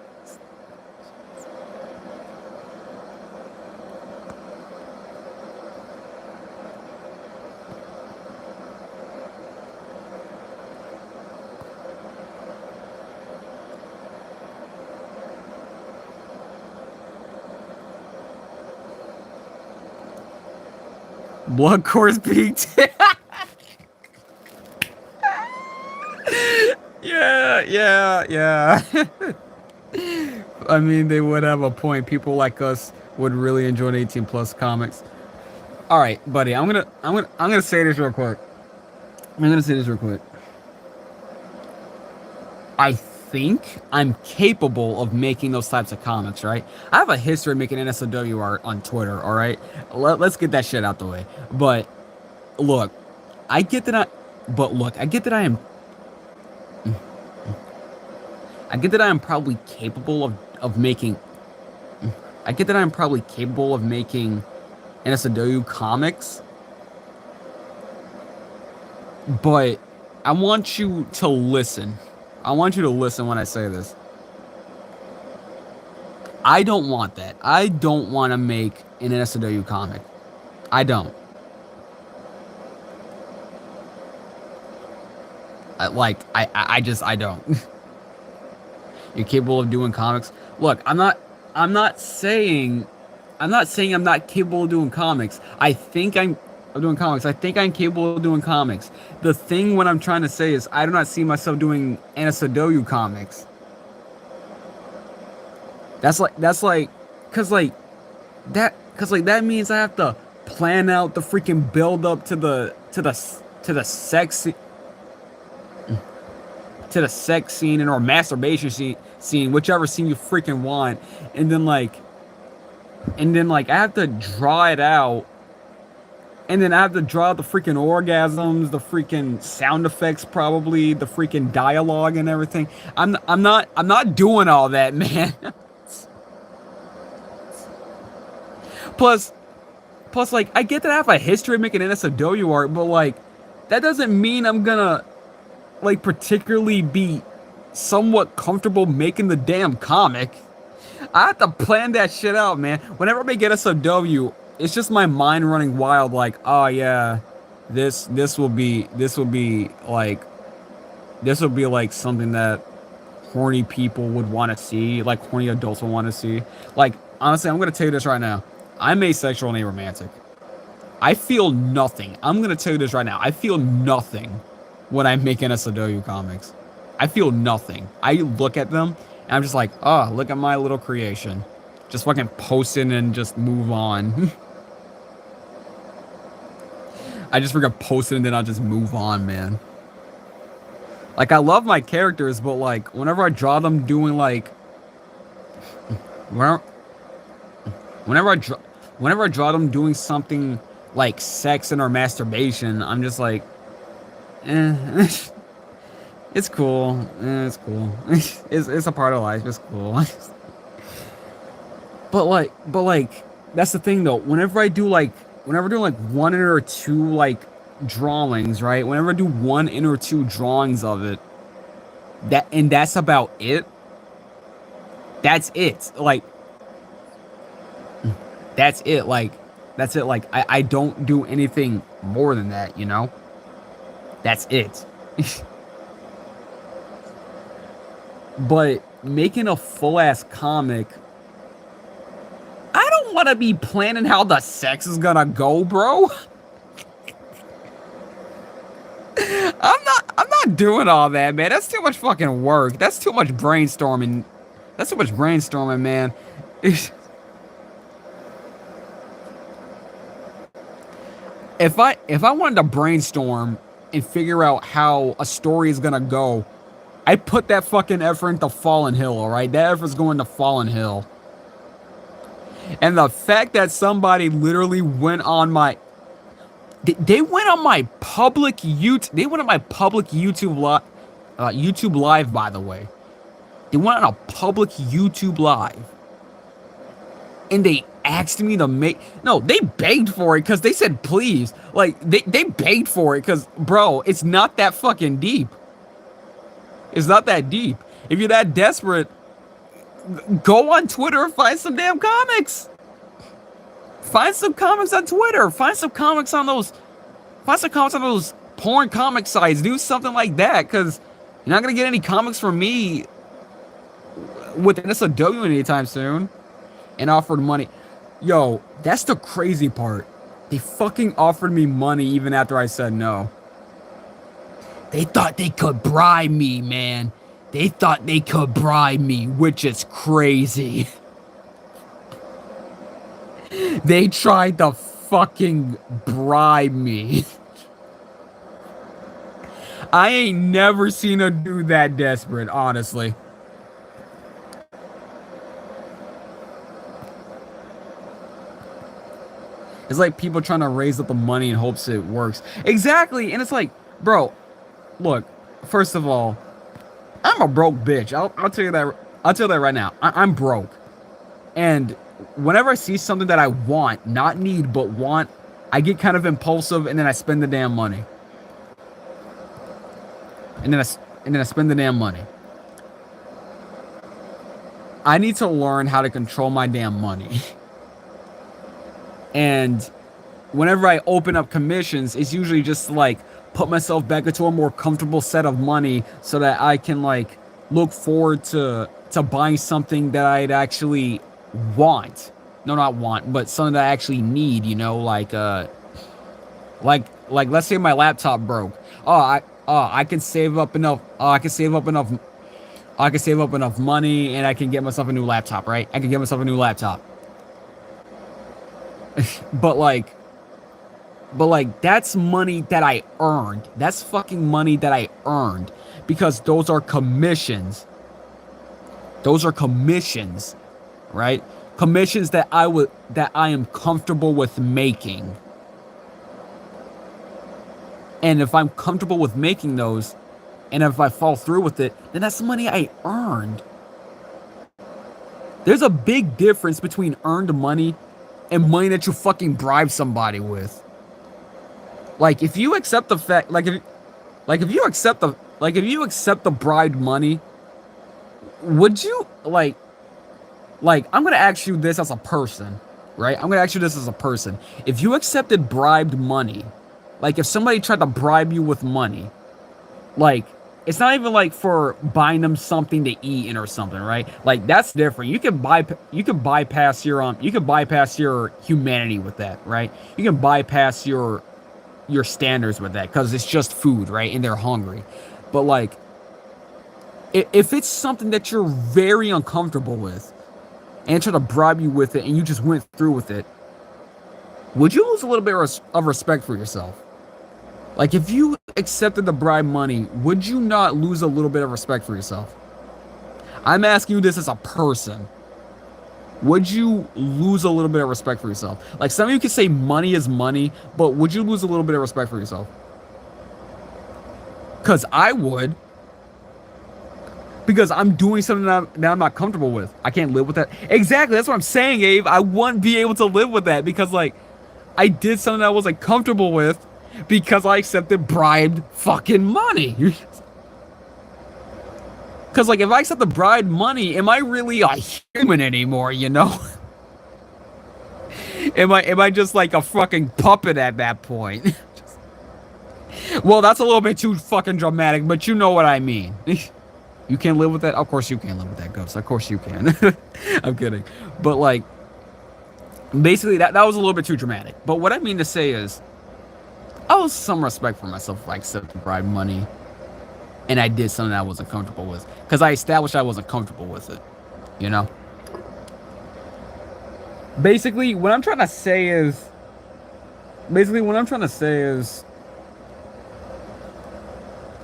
Blood course peaked. Yeah. I mean, they would have a point. People like us would really enjoy 18 plus comics. All right, buddy. I'm gonna say this real quick. I think I'm capable of making those types of comics, right? I have a history of making NSFW art on Twitter, all right? Let's get that shit out the way. But look, I get that I get that I am probably capable of making I get that I'm probably capable of making NSFW comics. But I want you to listen. I want you to listen when I say this. I don't want that. I don't want to make an NSFW comic. I don't. I don't. You're capable of doing comics. Look, I'm not saying I'm not capable of doing comics. I think I'm doing comics. I think I'm capable of doing comics. The thing what I'm trying to say is I do not see myself doing NSFW comics. That's like cause that means I have to plan out the freaking build up to the sex scene and or masturbation scene, whichever scene you freaking want, and then like I have to draw it out, and then I have to draw the freaking orgasms, the freaking sound effects, probably the freaking dialogue and everything. I'm not doing all that, man. Plus, like, I get that I have a history of making NSFW art, but like, that doesn't mean I'm gonna like particularly be somewhat comfortable making the damn comic. I have to plan that shit out, man. Whenever I make NSFW, it's just my mind running wild, like, oh yeah, this will be like something that horny people would want to see, like horny adults would want to see. Like, honestly, I'm gonna tell you this right now. I'm asexual and aromantic. I feel nothing. I'm gonna tell you this right now. I feel nothing when I'm making SJW comics. I feel nothing. I look at them and I'm just like, oh, look at my little creation. Just fucking post it and just move on. I just freaking post it and then I'll just move on, man. Like, I love my characters, but like, whenever I draw them doing like, whenever, whenever I draw them doing something like sex and or masturbation, I'm just like, eh, it's cool. It's cool. It's a part of life. It's cool. but like, that's the thing though. Whenever I do like one or two like drawings, right? Whenever I do one or two drawings of it, that's about it. That's it. Like, that's it. Like, that's it. Like, I don't do anything more than that, you know? That's it. But making a full ass comic, I don't want to be planning how the sex is gonna go, bro. I'm not doing all that, man. That's too much fucking work. That's too much brainstorming. That's too much brainstorming, man. If I wanted to brainstorm and figure out how a story is gonna go, I put that fucking effort into Fallen Hill, alright? That effort's going to Fallen Hill. And the fact that somebody literally went on my... They went on my public YouTube... They went on my public YouTube Live, by the way. They went on a public YouTube Live. And they asked me to make... No, they begged for it because they said please. Like, they begged for it because, bro, it's not that fucking deep. It's not that deep. If you're that desperate, go on Twitter and find some damn comics. Find some comics on Twitter. Find some comics on those porn comic sites. Do something like that, because you're not gonna get any comics from me with SJW anytime soon. And offered money. Yo, that's the crazy part. They fucking offered me money even after I said no. They thought they could bribe me, man. They thought they could bribe me, which is crazy. They tried to fucking bribe me. I ain't never seen a dude that desperate, honestly. It's like people trying to raise up the money in hopes it works. Exactly, and it's like, bro, look, first of all, I'm a broke bitch. I'll tell you that. I'll tell you that right now. I'm broke, and whenever I see something that I want, not need, but want, I get kind of impulsive, and then I spend the damn money. And then I spend the damn money. I need to learn how to control my damn money. And whenever I open up commissions, it's usually just like put myself back into a more comfortable set of money so that I can like look forward to buying something that I'd actually want. No, not want, but something that I actually need, you know, like let's say my laptop broke. I can save up enough I can save up enough money and I can get myself a new laptop, right? I can get myself a new laptop. But like that's money that I earned. That's fucking money that I earned because those are commissions. Those are commissions, right? Commissions that I am comfortable with making. And if I'm comfortable with making those, and if I fall through with it, then that's money I earned. There's a big difference between earned money and money that you fucking bribe somebody with. Like, if you accept the fact, if you accept the bribed money, would you, like, I'm gonna ask you this as a person, right? I'm gonna ask you this as a person. If you accepted bribed money, Like if somebody tried to bribe you with money, like it's not even like for buying them something to eat and or something, right? Like that's different. You can bypass your humanity with that, right? You can bypass your standards with that because it's just food, right? And they're hungry. But like if it's something that you're very uncomfortable with and try to bribe you with it and you just went through with it, would you lose a little bit of respect for yourself? Like if you accepted the bribe money, would you not lose a little bit of respect for yourself? I'm asking you this as a person. Would you lose a little bit of respect for yourself? Like some of you could say money is money, but would you lose a little bit of respect for yourself? Because I would. Because I'm doing something that I'm not comfortable with. I can't live with that. Exactly, that's what I'm saying, Abe. I wouldn't be able to live with that because, like, I did something that I wasn't comfortable with because I accepted bribed fucking money. Because, like, if I accept the bribed money, am I really a human anymore, you know? Am I just like a fucking puppet at that point? Well, that's a little bit too fucking dramatic, but you know what I mean. You can't live with that? Of course you can live with that, Ghost. Of course you can. I'm kidding. But, like, basically, that was a little bit too dramatic. But what I mean to say is, I was some respect for myself if I accepted bribe money and I did something I wasn't comfortable with. Because I established I wasn't comfortable with it. You know? Basically, what I'm trying to say is...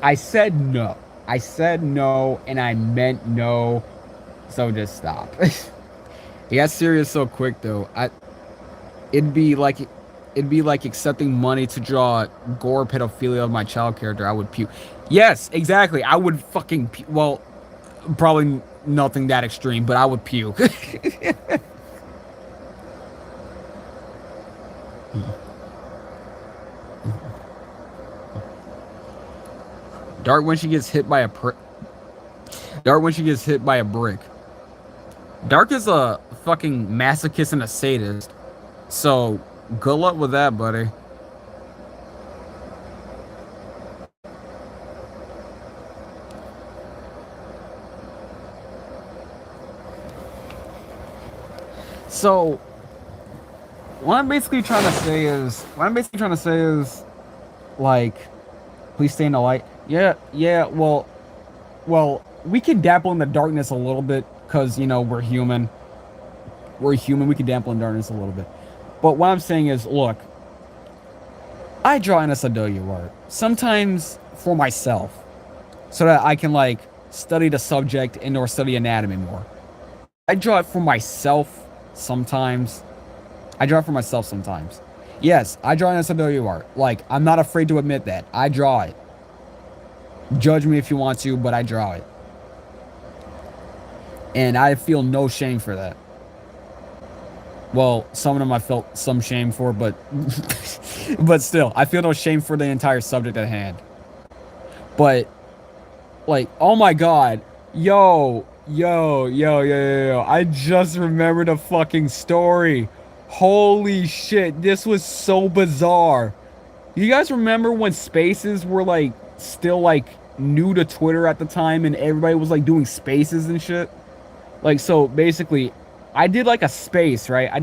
I said no. I said no, and I meant no, so just stop. It got serious so quick, though. It'd be like accepting money to draw gore pedophilia of my child character. I would puke. Yes, exactly. I would fucking well, probably nothing that extreme, but I would puke. Dark when she gets hit by a Dark when she gets hit by a brick. Dark is a fucking masochist and a sadist. So, good luck with that, buddy. So, what I'm basically trying to say is, like, please stay in the light. Yeah, well, we can dabble in the darkness a little bit, because, you know, we're human. We can dabble in darkness a little bit. But what I'm saying is, look, I draw NSFW art, sometimes for myself, so that I can, like, study the subject and or study anatomy more. I draw it for myself sometimes. Yes, I draw NSFW art. Like, I'm not afraid to admit that. I draw it. Judge me if you want to, but I draw it. And I feel no shame for that. Well, some of them I felt some shame for, but but still, I feel no shame for the entire subject at hand. But, like, oh my god. Yo, I just remembered a fucking story. Holy shit, this was so bizarre. You guys remember when spaces were, like, still, like, new to Twitter at the time and everybody was, like, doing spaces and shit? Like, so, basically, I did, like, a space, right? I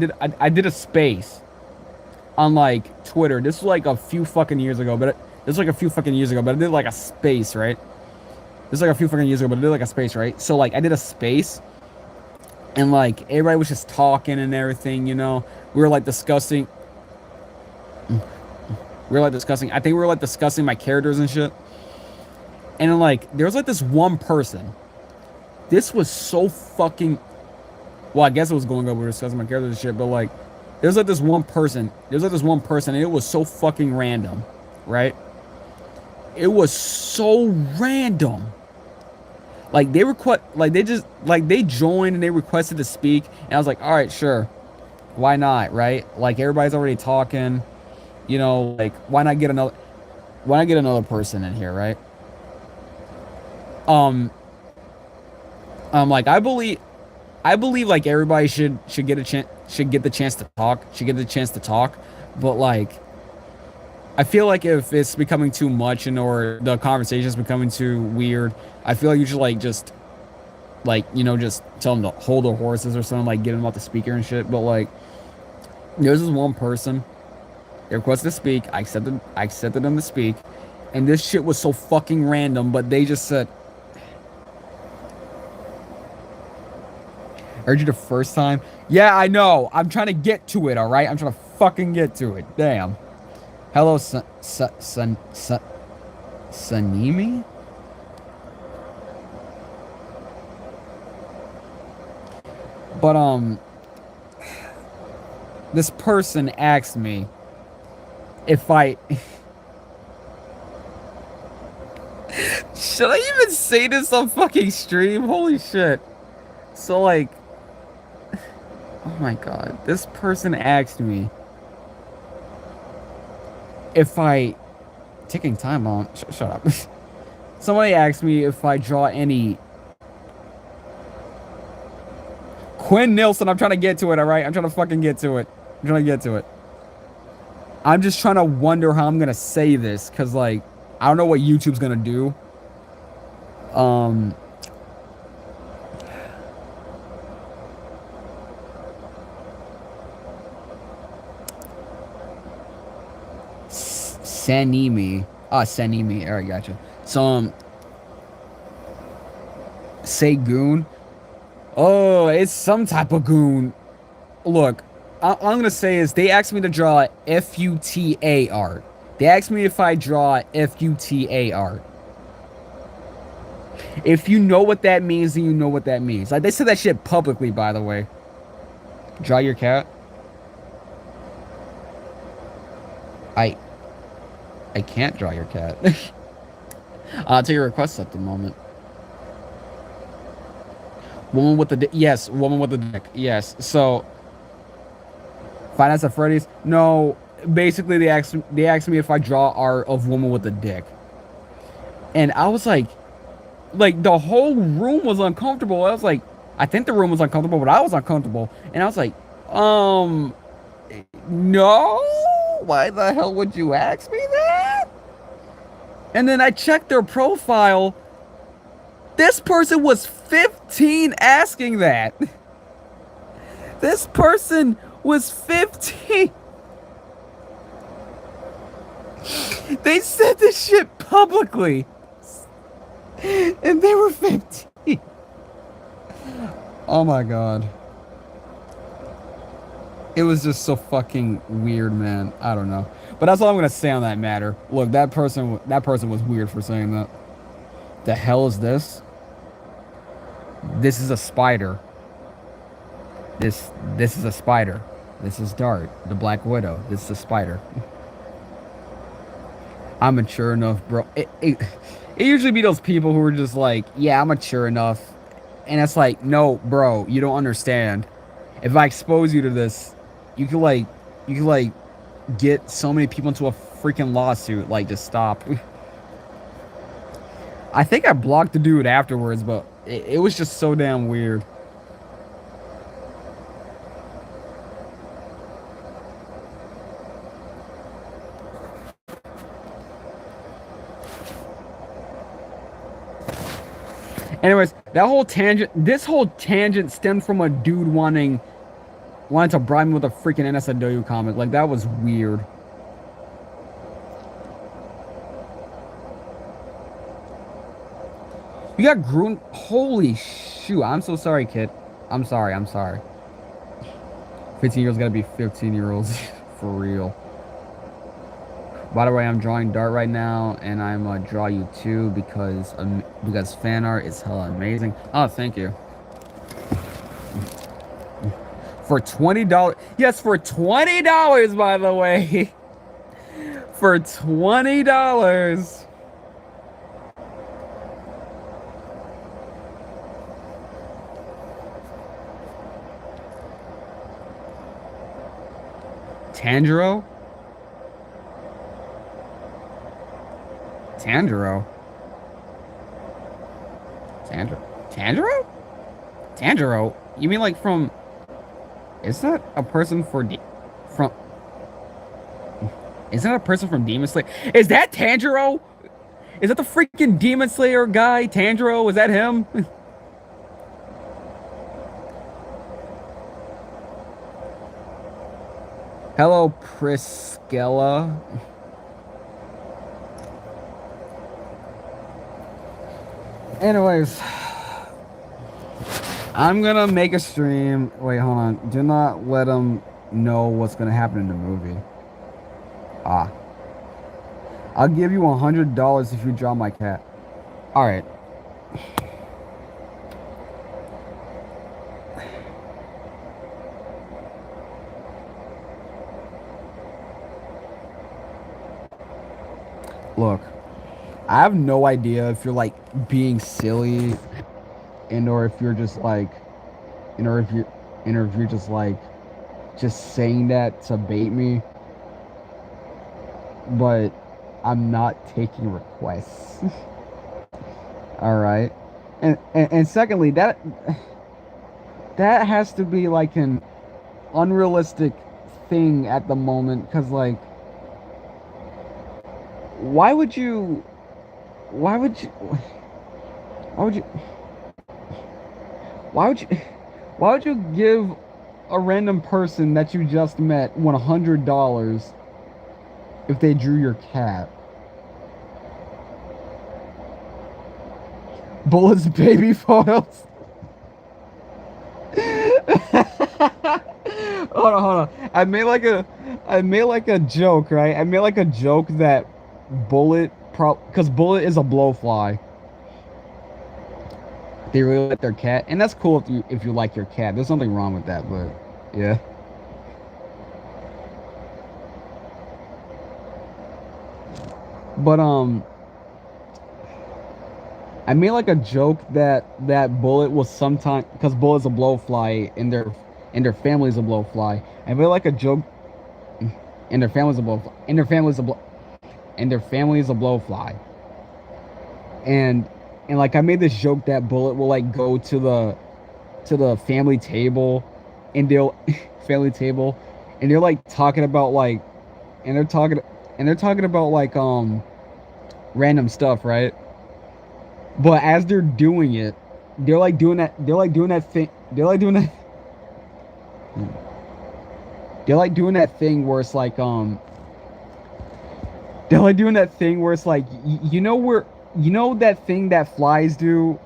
did a space on, like, Twitter. This was, like, a few fucking years ago, but I did, like, a space, right? So, like, I did a space, and, like, everybody was just talking and everything, you know? We were, like, discussing... I think we were, like, discussing my characters and shit. And then, like, there was, like, this one person. This was so fucking... Well, I guess it was going over discussing my characters and shit, but, like, there's, like, this one person, and it was so fucking random, right? It was so random. Like, they joined and they requested to speak, and I was like, alright, sure. Why not, right? Like, everybody's already talking, you know, like, why not get another person in here, right? Like, I believe, like, everybody should get the chance to talk, but, like, I feel like if it's becoming too much and or the conversation is becoming too weird, I feel like you should like just like, you know, just tell them to hold their horses or something, like get them off the speaker and shit. But like, there's this one person, they requested to speak. I accepted them to speak, and this shit was so fucking random. But they just said, "I heard you the first time." Yeah, I know. I'm trying to get to it. All right, I'm trying to fucking get to it. Damn. Hello, Sanimi. But this person asked me if I should I even say this on fucking stream? Holy shit. So like, oh my god, this person asked me if I taking time on shut up. Somebody asked me if I draw any Quinn Nilsson. I'm trying to get to it, all right? I'm trying to fucking get to it. I'm trying to get to it. I'm just trying to wonder how I'm gonna say this, cause like I don't know what YouTube's gonna do. Sanimi. Sanimi. Alright, gotcha. So say goon. Oh, it's some type of goon. Look, all I'm gonna say is they asked me to draw FUTA art. They asked me if I draw FUTA art. If you know what that means, then you know what that means. Like, they said that shit publicly, by the way. Draw your cat. I can't draw your cat. I'll take your requests at the moment. Woman with the dick. Yes, woman with the dick. Yes. So, Five Nights at Freddy's. No, basically they asked me if I draw art of woman with a dick, and I was like the whole room was uncomfortable. I was like, I think the room was uncomfortable, but I was uncomfortable, and I was like, no. Why the hell would you ask me that? And then I checked their profile. This person was 15 asking that. This person was 15. They said this shit publicly. And they were 15. Oh my god. It was just so fucking weird, man. I don't know. But that's all I'm gonna say on that matter. Look, that person was weird for saying that. The hell is this? This is a spider. This is a spider. This is Dart, the Black Widow. This is a spider. I'm mature enough, bro. It usually be those people who are just like, yeah, I'm mature enough. And it's like, no, bro, you don't understand. If I expose you to this, you could like get so many people into a freaking lawsuit. Like, just stop. I think I blocked the dude afterwards, but it was just so damn weird. Anyways, this whole tangent stemmed from a dude wanting to bribe me with a freaking NSFW comic. Like, that was weird. You got Grun. Holy shoot. I'm so sorry, kid. I'm sorry. 15-year-olds gotta be 15-year-olds. For real. By the way, I'm drawing Dart right now, and I'm gonna draw you too because fan art is hella amazing. Oh, thank you. For $20. Yes, for $20, by the way. For $20. Tanjiro? Tanjiro? You mean like from... Is that a person from... Isn't that a person from Demon Slayer? Is that Tanjiro? Is that the freaking Demon Slayer guy, Tanjiro? Is that him? Hello, Priscilla. Anyways, I'm gonna make a stream. Wait, hold on. Do not let them know what's gonna happen in the movie. Ah. I'll give you $100 if you draw my cat. Alright. Look, I have no idea if you're like being silly and or if you're just like if you're just like just saying that to bait me. But I'm not taking requests. All right. And secondly, that has to be like an unrealistic thing at the moment, cuz like why would you why would you give a random person that you just met $100 if they drew your cat? Bullets baby photos. Hold on. I made like a joke, right? I made like a joke that because Bullet is a blowfly. They really like their cat, and that's cool if you like your cat. There's nothing wrong with that, but yeah. But I made like a joke that Bullet was sometime, because Bullet's a blowfly and their family's a blowfly. I made like a joke, and their family's a blowfly, and their family's a blowfly. And like I made this joke that Bullet will like go to the family table, and they'll family table, and they're like talking about like, and they're talking about like random stuff, right? But as they're doing it, they're like doing that thing where it's like you know that thing that flies do.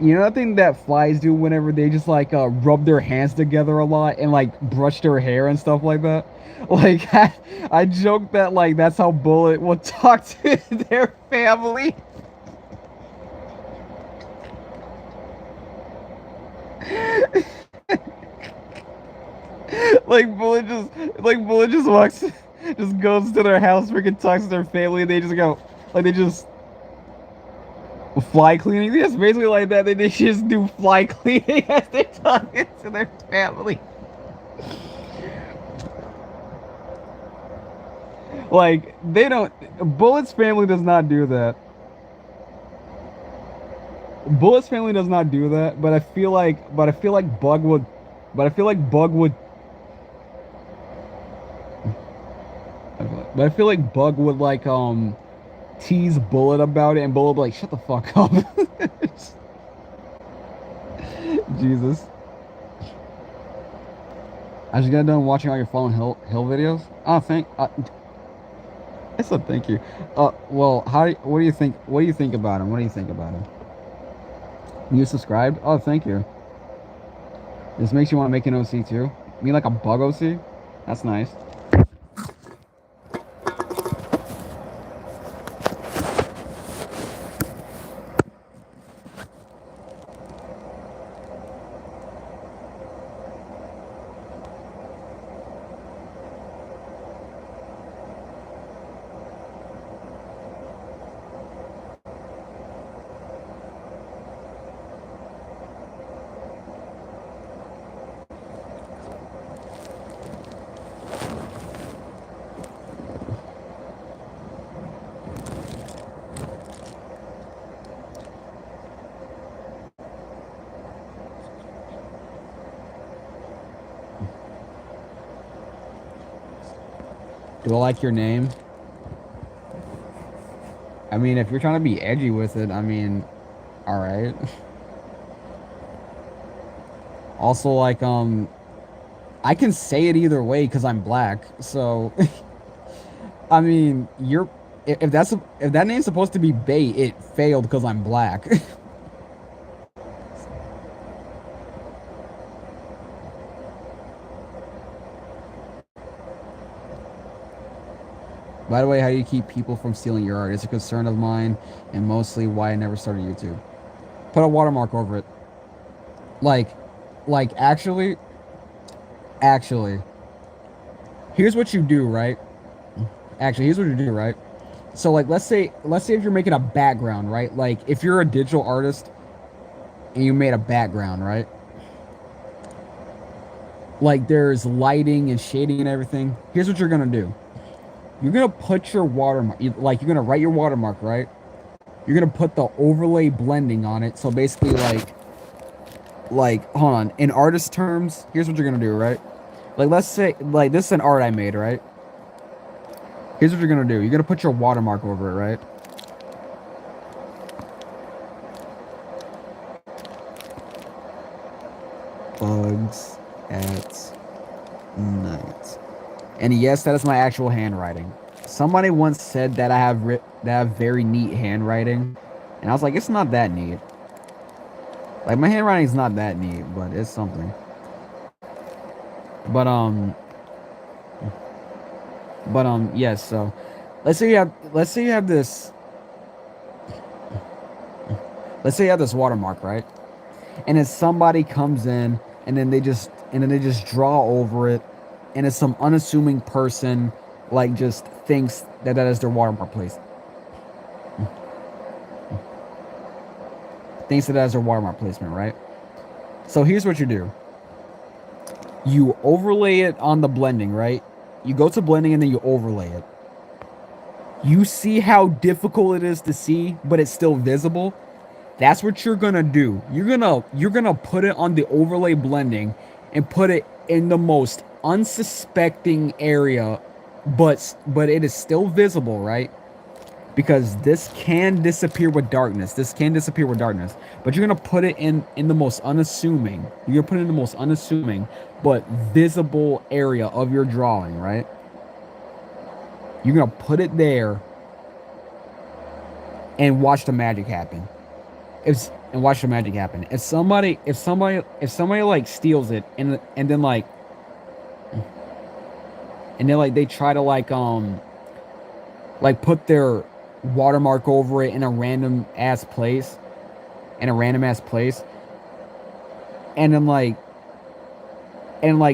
You know that thing that flies do whenever they just like rub their hands together a lot and like brush their hair and stuff like that? Like I joked that like that's how Bullet would talk to their family. Like Bullet just walks, just goes to their house, freaking talks to their family, and they just go, like they just fly cleaning. Yes, basically like that. They just do fly cleaning as they're talking to their family. Like they don't. Bullet's family does not do that. Bullet's family does not do that. But I feel like Bug would. But I feel like Bug would like tease Bullet about it, and Bullet would be like, shut the fuck up. Jesus. I just got done watching all your Fallen Hill videos. Oh, I said thank you. Well, what do you think about him? You subscribed? Oh, thank you. This makes you want to make an OC too? You mean like a bug OC? That's nice. Do I like your name? I mean, if you're trying to be edgy with it, I mean, all right. Also, like, I can say it either way because I'm black. So, I mean, if that name's supposed to be bait, it failed because I'm black. By the way, how do you keep people from stealing your art? It's a concern of mine, and mostly why I never started YouTube. Put a watermark over it. Like, actually, here's what you do, right? Actually, here's what you do, right? So, like, let's say if you're making a background, right? Like, if you're a digital artist and you made a background, right? Like, there's lighting and shading and everything. Here's what you're gonna do. You're gonna put your watermark, like, you're gonna write your watermark, right? You're gonna put the overlay blending on it. So basically, hold on. In artist terms, here's what you're gonna do, right? Like, let's say, like, this is an art I made, right? Here's what you're gonna do. You're gonna put your watermark over it, right? Bugs at night. And yes, that is my actual handwriting. Somebody once said that I have very neat handwriting, and I was like, it's not that neat. Like, my handwriting is not that neat, but it's something. But yes. So, let's say you have this. Let's say you have this watermark, right? And then somebody comes in, and then they just draw over it, and it's some unassuming person, like, just thinks that is their watermark place. Thinks that is their watermark placement, right? So here's what you do. You overlay it on the blending, right? You go to blending and then you overlay it. You see how difficult it is to see, but it's still visible. That's what you're gonna do. You're gonna put it on the overlay blending and put it in the most unsuspecting area, but it is still visible, right? Because this can disappear with darkness. But you're gonna put it in the most unassuming. You're gonna put it in the most unassuming but visible area of your drawing, right? You're gonna put it there and watch the magic happen. If somebody like steals it and then they try to like put their watermark over it in a random ass place, and then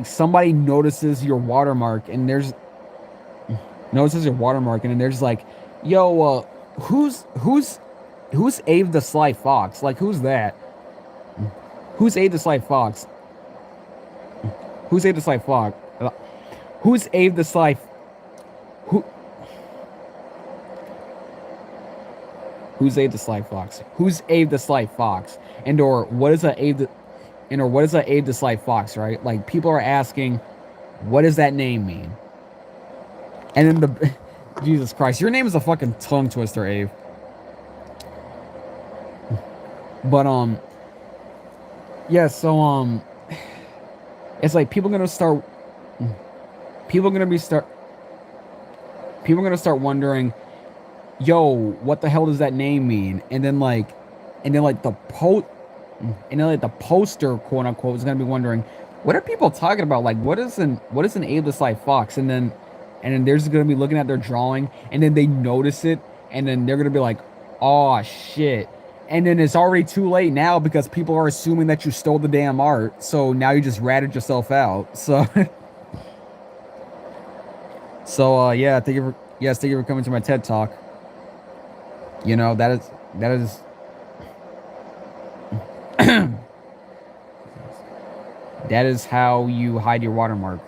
somebody notices your watermark and then they're just like, yo, who's Abe the Sly Fox? Like, who's that? Who's Abe the Sly Fox? Who's Abe the Sly Fox? Who's Abe the Sly? Who's Abe the Sly Fox? Who's Abe the Sly Fox? And or what is a Abe the Sly Fox? Right? Like, people are asking, what does that name mean? And then Jesus Christ, your name is a fucking tongue twister, Abe. But yeah. So it's like people are gonna start wondering, yo, what the hell does that name mean? And then the poster, quote unquote, is gonna be wondering, what are people talking about? Like, what is an Abe the Sly Fox? And then they're just gonna be looking at their drawing, and then they notice it, and then they're gonna be like, oh shit. And then it's already too late now because people are assuming that you stole the damn art. So now you just ratted yourself out. So yeah, thank you for coming to my TED Talk. You know, that is that is how you hide your watermark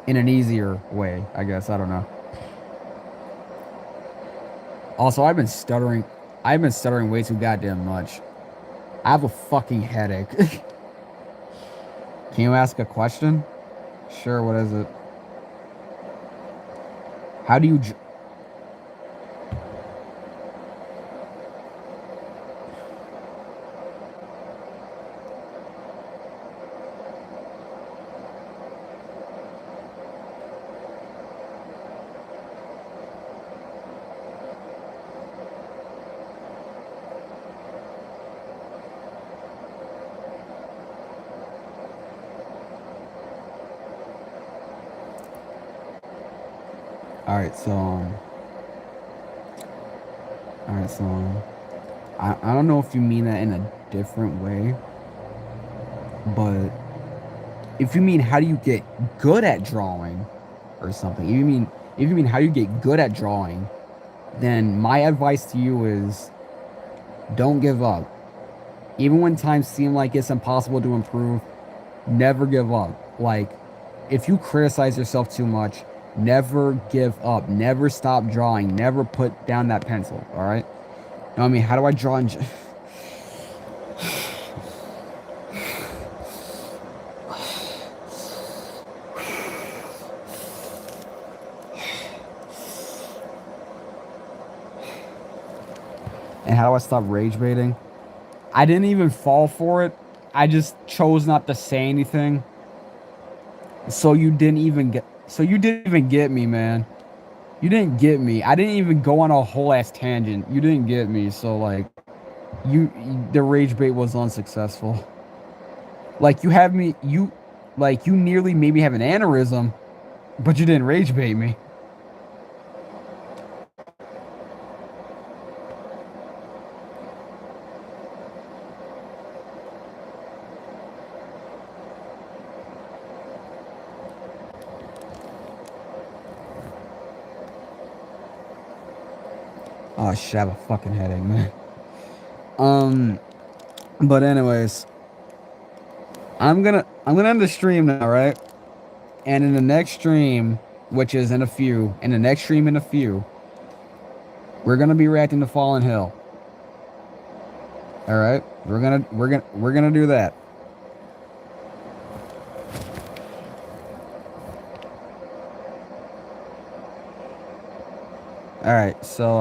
in an easier way, I guess. I don't know. Also, I've been stuttering way too goddamn much. I have a fucking headache. Can you ask a question? Sure, what is it? How do you? All right, so I don't know if you mean that in a different way, but if you mean how do you get good at drawing or something, if you mean how you get good at drawing, then my advice to you is don't give up. Even when times seem like it's impossible to improve, never give up. Like, if you criticize yourself too much, never give up. Never stop drawing. Never put down that pencil, all right? You know what I mean? How do I draw in... And how do I stop rage baiting? I didn't even fall for it. I just chose not to say anything. So you didn't even get me, man. You didn't get me. I didn't even go on a whole ass tangent. You didn't get me. So like the rage bait was unsuccessful. Like you nearly made me have an aneurysm, but you didn't rage bait me. Oh shit, I have a fucking headache, man. But anyways, I'm gonna end the stream now, right? And in the next stream, which is in a few, we're gonna be reacting to Fallen Hill. All right, we're gonna do that. All right, so